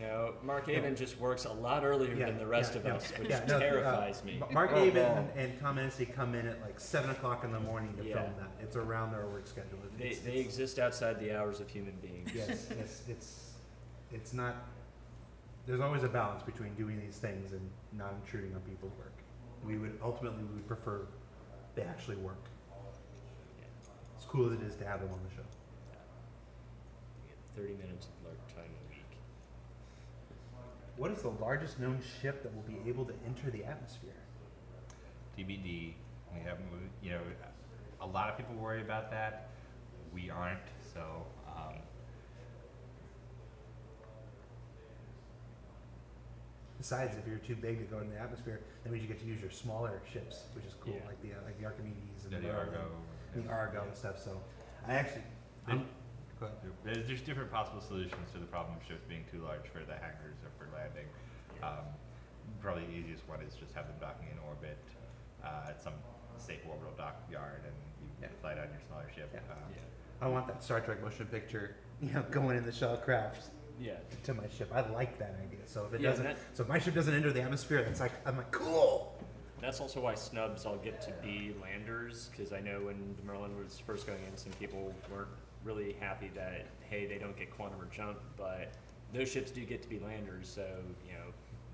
No, Mark Aben just works a lot earlier than the rest of us, which terrifies me. Mark Aben and Tom Hennessy come in at like 7 o'clock in the morning to Yeah. film that. It's around their work schedule. They exist outside the hours of human beings. Yes, it's not. There's always a balance between doing these things and not intruding on people's work. We would prefer they actually work. cool as it is to have them on the show. We get 30 minutes of lurk time a week. What is the largest known ship that will be able to enter the atmosphere? TBD. We haven't, you know, a lot of people worry about that. We aren't, so. Besides, if you're too big to go in the atmosphere, that means you get to use your smaller ships, which is cool, Yeah. like the Archimedes and The Merlin Argo. and the Argo and stuff. So, I actually, go ahead. There's different possible solutions to the problem of ships being too large for the hangars or for landing. Probably the easiest one is just have them docking in orbit at some safe orbital dockyard, and you fly down your smaller ship. Yeah. I want that Star Trek motion picture, going in the shuttlecraft Yeah. to my ship. I like that idea. So if it Yeah, doesn't, so if my ship doesn't enter the atmosphere, I'm like, cool. That's also why snubs all get to be landers, because I know when the Merlin was first going in, some people weren't really happy that, hey, they don't get quantum or jump, but those ships do get to be landers, so,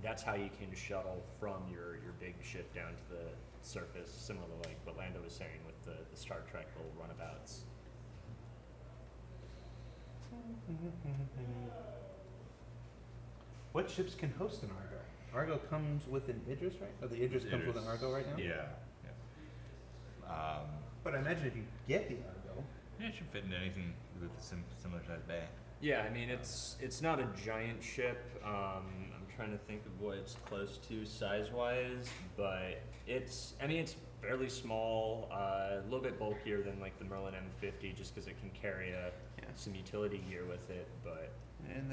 that's how you can shuttle from your big ship down to the surface, similar to like what Lando was saying with the Star Trek little runabouts. What ships can host an Argo? Argo comes with an Idris, right? Or the Idris comes with an Argo right now? Yeah. But I imagine if you get the Argo, It should fit into anything with a similar sized bay. Yeah, I mean it's not a giant ship. I'm trying to think of what it's close to size-wise, but it's fairly small, a little bit bulkier than like the Merlin M50, just because it can carry some utility gear with it. But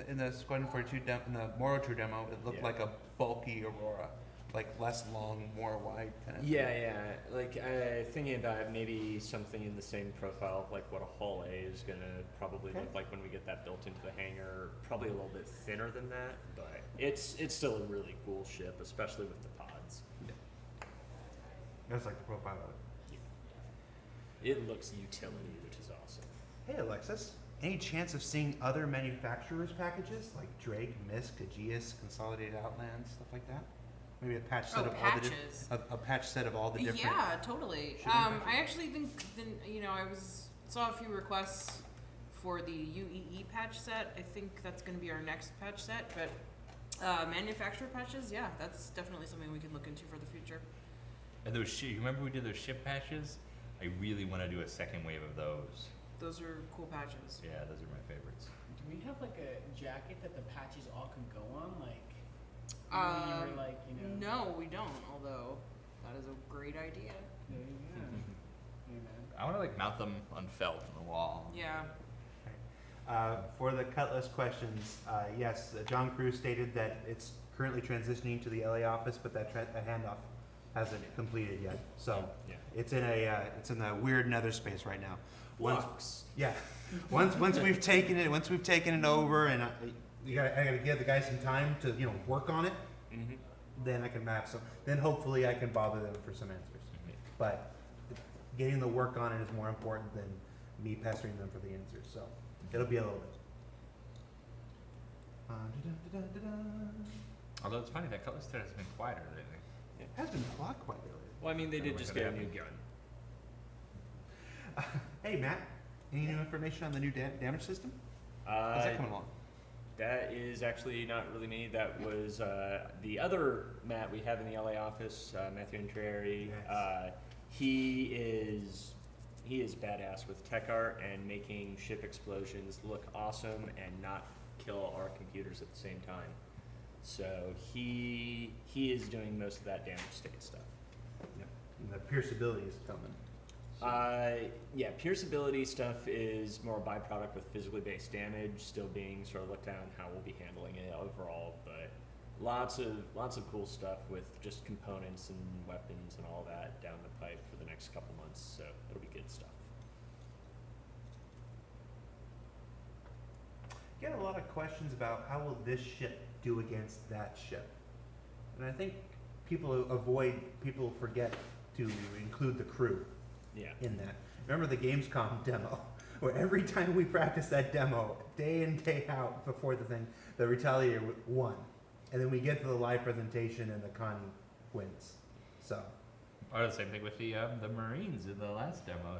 in the Squadron 42 in the Moro True demo, it looked Yeah. like a bulky Aurora, like less long, more wide kind of. yeah, like thinking about maybe something in the same profile of like what a Hull A is gonna probably look like when we get that built into the hangar. Probably a little bit thinner than that, but it's still a really cool ship, especially with the pods. That's like the profile of it. It looks utility, which is awesome. Hey Alexis, any chance of seeing other manufacturers' packages like Drake, Misk, Aegeus, Consolidated Outland, stuff like that? Maybe a patch set of all the patches. a patch set of all the different. Yeah, totally. shipping patches? I actually think I saw a few requests for the UEE patch set. I think that's going to be our next patch set. But manufacturer patches, yeah, that's definitely something we can look into for the future. And those you remember we did those ship patches? I really want to do a second wave of those. Those are cool patches. Yeah, those are my favorites. Do we have like a jacket that the patches all can go on? Like, Um, you were like, No, we don't. Although that is a great idea. There you go. Hey, man. I want to like mount them on felt on the wall. Yeah. For the Cutlass questions, yes, John Cruz stated that it's currently transitioning to the LA office, but that handoff hasn't completed yet. So Yeah. it's in a weird nether space right now. Flux. Once we've taken it over, and I gotta give the guys some time to work on it. Mm-hmm. Then I can map some. Then hopefully I can bother them for some answers. But getting the work on it is more important than me pestering them for the answers. So it'll be a little bit. Although it's funny, that Cutlass thread has been quieter lately. It has been a lot quieter. Well, I mean, they did just get a new gun. Hey Matt, any new information on the new damage system? How's that coming along? That is actually not really me. That was the other Matt we have in the LA office, Matthew Intrieri. Yes. He is badass with tech art and making ship explosions look awesome and not kill our computers at the same time. So he is doing most of that damage state stuff. And the pierceability is coming. Yeah, pierceability stuff is more a byproduct with physically based damage, still being sort of looked at on how we'll be handling it overall, but lots of cool stuff with just components and weapons and all that down the pipe for the next couple months, so it'll be good stuff. Get a lot of questions about how will this ship do against that ship, and I think people forget to include the crew Yeah. in that. Remember the Gamescom demo, where every time we practiced that demo, day in, day out, before the thing, the Retaliator won. And then we get to the live presentation and the Connie wins. So, Or the same thing with the Marines in the last demo.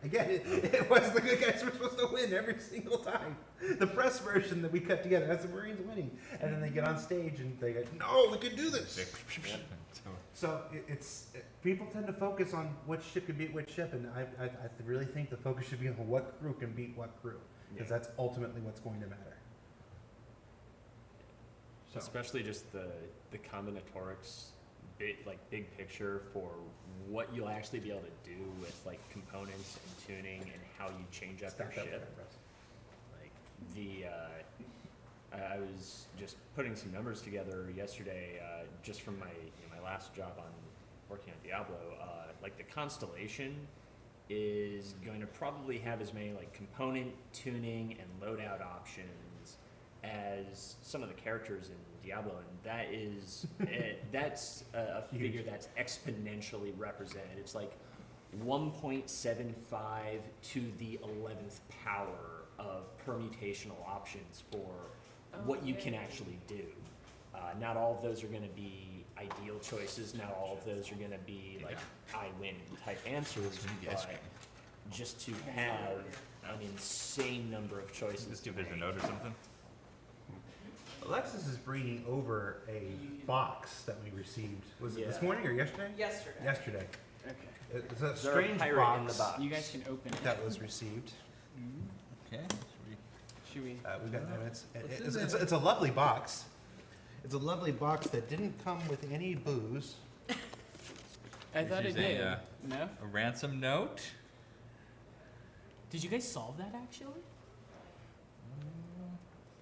Again, it was the good guys were supposed to win every single time. The press version that we cut together has the Marines winning, and then they get on stage and they go, "No, we can do this." So people tend to focus on what ship can beat which ship, and I really think the focus should be on what crew can beat what crew, because that's ultimately what's going to matter. So. Especially just the combinatorics, big picture for what you'll actually be able to do with like components and tuning and how you change up your ship. Like I was just putting some numbers together yesterday, just from my my last job on working on Diablo. Like the Constellation is going to probably have as many like component tuning and loadout options as some of the characters in Diablo, and that is that's a figure that's exponentially represented. It's like 1.75 to the 11th power of permutational options for what you can actually do. Not all of those are going to be ideal choices. Not all of those are going to be like I win type answers. But just to have an insane number of choices. Just give it a note or something. Alexis is bringing over a box that we received. Was it this morning or yesterday? Yesterday. Yesterday. Okay. It's a Is there a strange pirate box, in the box? You guys can open it. that was received. Okay. Should we? We've got, it's a lovely box. It's a lovely box that didn't come with any booze. I thought it She's did. a No? ransom note. Did you guys solve that actually?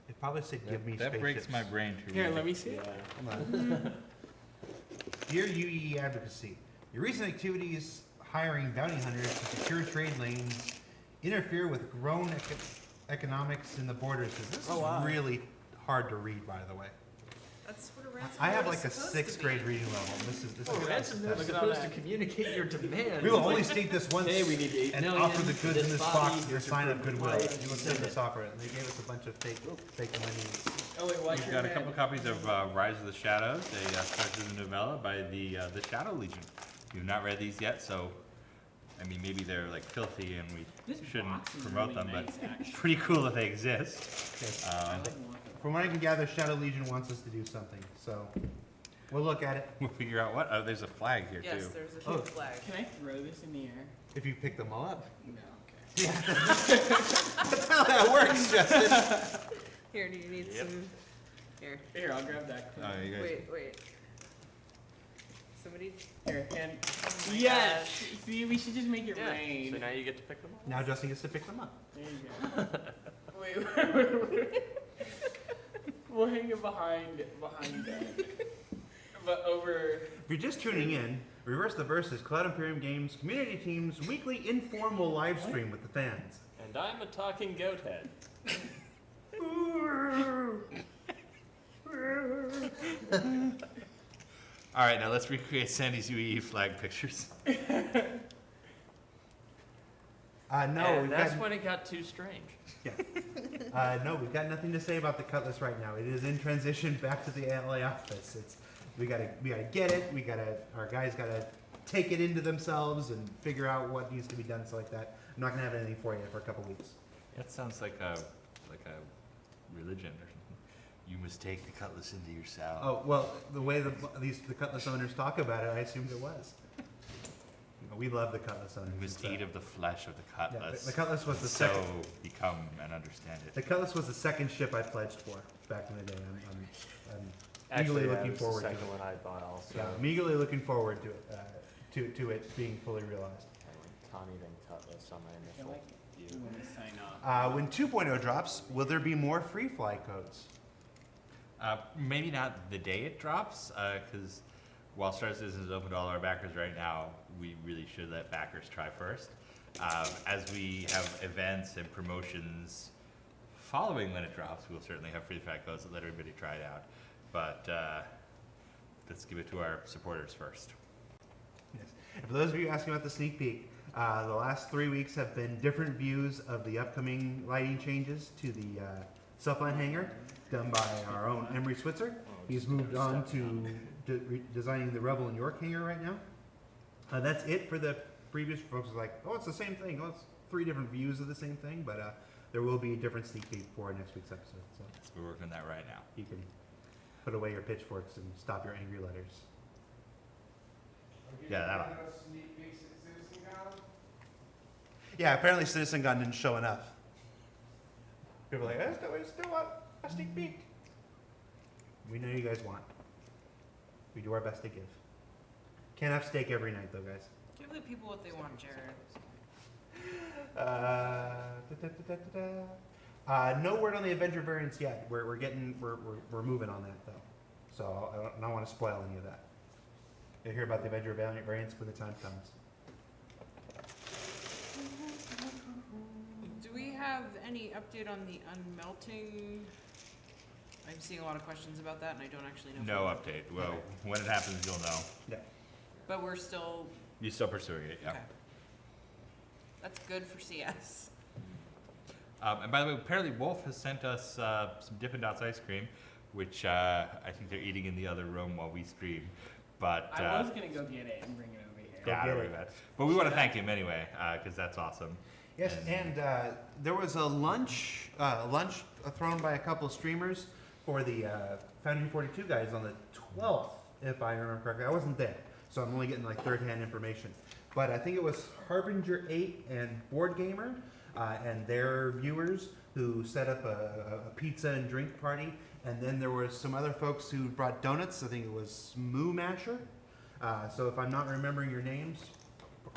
It probably said, "Give me That breaks spaceships." my brain to Here, read. let me see it. Yeah. Hold on. Dear UEE Advocacy, your recent activities hiring bounty hunters to secure trade lanes interfere with grown economics in the borders. This is really hard to read, by the way. That's what a ransom I have note like a is supposed to 6th be. grade reading level. This is Ransom note is Look at all supposed to that. communicate your demands. We will only state this once Hey, we need 8 and million offer the for goods in this body, box as a here's sign your of goodwill. life. You will send this offer. And they gave us a bunch of fake money. Oh wait, watch We've your got a head. couple copies of Rise of the Shadows, a special novella by the Shadow Legion. You've not read these yet, so I mean maybe they're like filthy and we This shouldn't box is promote really them, nice, but actually. it's pretty cool that they exist. I like walking. From what I can gather, Shadow Legion wants us to do something. So we'll look at it. We'll figure out what. Oh, there's a flag here Yes, too. there's a Oh. huge flag. Can I throw this in the air? If you pick them all up. No, okay. That's how that works, Justin. Here, do you need Yep. some? Here. Here, I'll grab that. Oh, you guys. Wait. Somebody. Here, and Oh my yes. gosh. See, we should just make it Yeah. rain. So now you get to pick them all. Now Justin gets to pick them up. There you go. wait. We'll hang it behind that. But over. If you're just tuning in, Reverse the Verse is Cloud Imperium Games Community Team's weekly informal live stream with the fans. And I'm a talking goat head. All right, now let's recreate Sandy's UE flag pictures. No, and we've that's got, when it got too strange. no, we've got nothing to say about the Cutlass right now. It is in transition back to the LA office. We gotta get it. Our guys gotta take it into themselves and figure out what needs to be done, so like that. I'm not gonna have anything for you for a couple weeks. That sounds like a religion or something. You must take the cutlass into yourself. Oh well, the way the Cutlass owners talk about it, I assumed it was. We love the Cutlass owners. You must It's, eat of the flesh of the yeah, cutlass. the Cutlass was the so second. become and understand it. The Cutlass was the second ship I pledged for back in the day. I'm Actually, eagerly that looking was forward the to it. second one I bought also. Yeah, I'm eagerly looking forward to it, to it being fully realized. I went Tommy then Cutlass on my I initial like it. view. When we sign off. When 2.0 drops, will there be more free fly codes? Maybe not the day it drops, because while Star Citizen is open to all our backers right now, we really should let backers try first. As we have events and promotions following when it drops, we'll certainly have free flag codes that let everybody try it out. But let's give it to our supporters first. Yes. And for those of you asking about the sneak peek, the last 3 weeks have been different views of the upcoming lighting changes to the Selfline hangar, done by our own Emery Switzer. He's moved on to designing the Rebel and York hangar right now. That's it for the previous folks. Are like, oh, it's the same thing. Oh, it's 3 different views of the same thing, but there will be a different sneak peek for next week's episode. So We're working on that right now. you can put away your pitchforks and stop your angry letters. Yeah, that'll. Yeah, apparently CitizenCon didn't show enough. People are like, I still want a sneak peek. We know you guys want. We do our best to give. Can't have steak every night, though, guys. Give the people what they want, Jared. No word on the Avenger variants yet. We're moving on that though. So I don't want to spoil any of that. You'll hear about the Avenger variants when the time comes. Do we have any update on the unmelting? I'm seeing a lot of questions about that, and I don't actually know. No update. Well, when it happens, you'll know. Yeah. But we're still. You're still pursuing it, yeah. Okay. That's good for CS. And by the way, apparently Wolf has sent us some Dippin' Dots ice cream, which I think they're eating in the other room while we stream. But I was gonna go get it and bring it over here. yeah, I don't worry about it. But we want to thank him anyway, because that's awesome. Yes, and there was a lunch thrown by a couple of streamers for the Foundry 42 guys on the 12th, if I remember correctly. I wasn't there, so I'm only getting like third-hand information. But I think it was Harbinger 8 and Board Gamer and their viewers who set up a pizza and drink party. And then there were some other folks who brought donuts. I think it was Moo Masher. So if I'm not remembering your names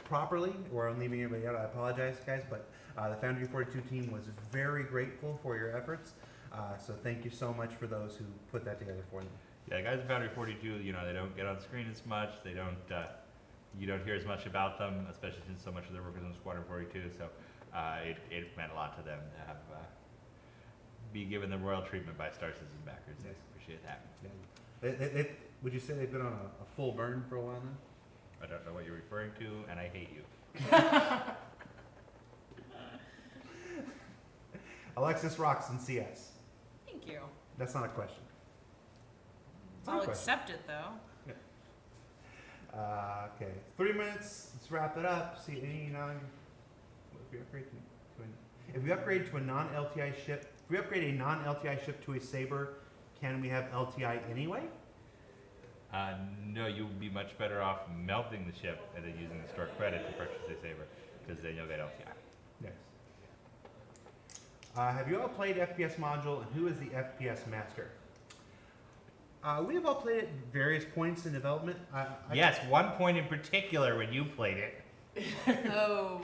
properly, or I'm leaving anybody out, I apologize, guys. But the Foundry 42 team was very grateful for your efforts. So thank you so much for those who put that together for them. Yeah, the guys at Foundry 42, they don't get on screen as much. They don't. You don't hear as much about them, especially since so much of their work is on Squadron 42. So it meant a lot to them to have be given the royal treatment by Star Citizen backers. I appreciate that. Yeah. Would you say they've been on a full burn for a while now? I don't know what you're referring to, and I hate you. Alexis rocks in CS. Thank you. That's not a question. I'll accept it though. Okay, 3 minutes. Let's wrap it up. See, if we upgrade to a non-LTI ship, if we upgrade a non-LTI ship to a Saber, can we have LTI anyway? No, you would be much better off melting the ship and then using the store credit to purchase a Saber, because then you'll get LTI. Yes. Have you all played FPS module, and who is the FPS master? We have all played at various points in development. Yes, one point in particular when you played it. Oh.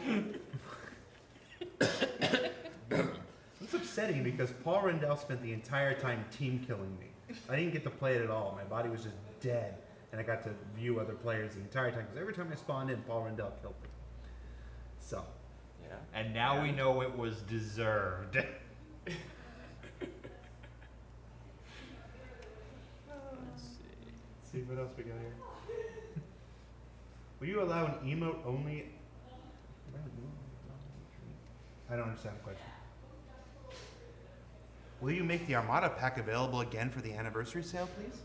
It's upsetting because Paul Rendell spent the entire time team killing me. I didn't get to play it at all. My body was just dead, and I got to view other players the entire time because every time I spawned in, Paul Rendell killed me. So. Yeah. And now we know it was deserved. Let's see what else we got here. Will you allow an emote only? I don't understand the question. Will you make the Armada pack available again for the anniversary sale, please?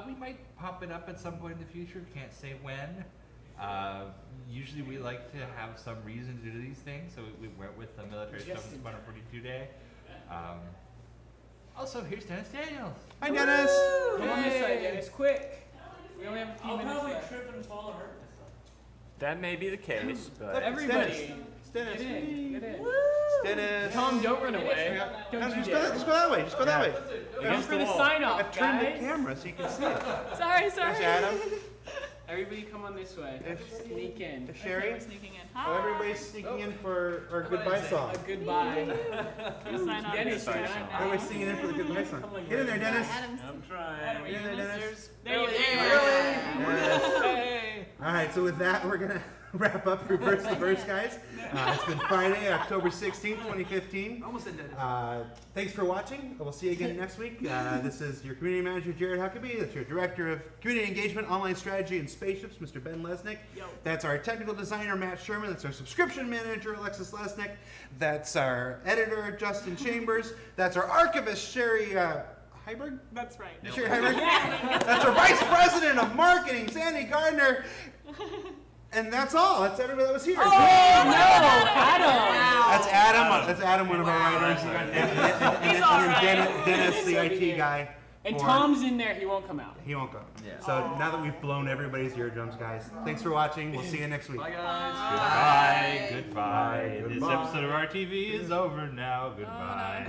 We might pop it up at some point in the future. Can't say when. Usually we like to have some reason to do these things, so we went with the military stuff on Squadron 42 Day. Also, here's Dennis Daniels. Hi, Dennis. Come on this side, Dennis, quick. We only have a few minutes left. Trip and fall and hurt myself. That may be the case, but Everybody, It's Dennis. get in, get in. It's Dennis. Tom, don't run away. Don't you Just dare. go that way. Just go that way. Just for the sign off, I've turned the guys. camera so you can see it. Sorry, There's Adam. Everybody come on this way. Sneak in. There's Sherry. We're sneaking in. Oh, everybody's sneaking in for our goodbye song. A goodbye. Sign off. Dennis, Sorry, you're Sean. not Everybody's singing in for the goodbye song. Get in there, Dennis. Adam's I'm trying. Get in there, Dennis. There you Yes. All right, so with that, we're gonna wrap up Reverse the Verse, guys. It's been Friday, October 16th, 2015. Almost ended. Thanks for watching. We'll see you again next week. This is your community manager, Jared Huckabee. That's your director of community engagement, online strategy, and spaceships, Mr. Ben Lesnick. That's our technical designer, Matt Sherman. That's our subscription manager, Alexis Lesnick. That's our editor, Justin Chambers. That's our archivist, Sherry Heiberg. That's right. Sherry Heiberg. That's our vice president of marketing, Sandy Gardner. And that's all. That's everybody that was here. Oh, Adam! That's Adam. That's Adam, one of our writers. And then Dennis, the IT guy. And Tom's in there. He won't come out. He won't go. Yeah. So now that we've blown everybody's eardrums, guys, thanks for watching. We'll see you next week. Bye, guys. Goodbye. This episode of RTV is over now. Goodbye.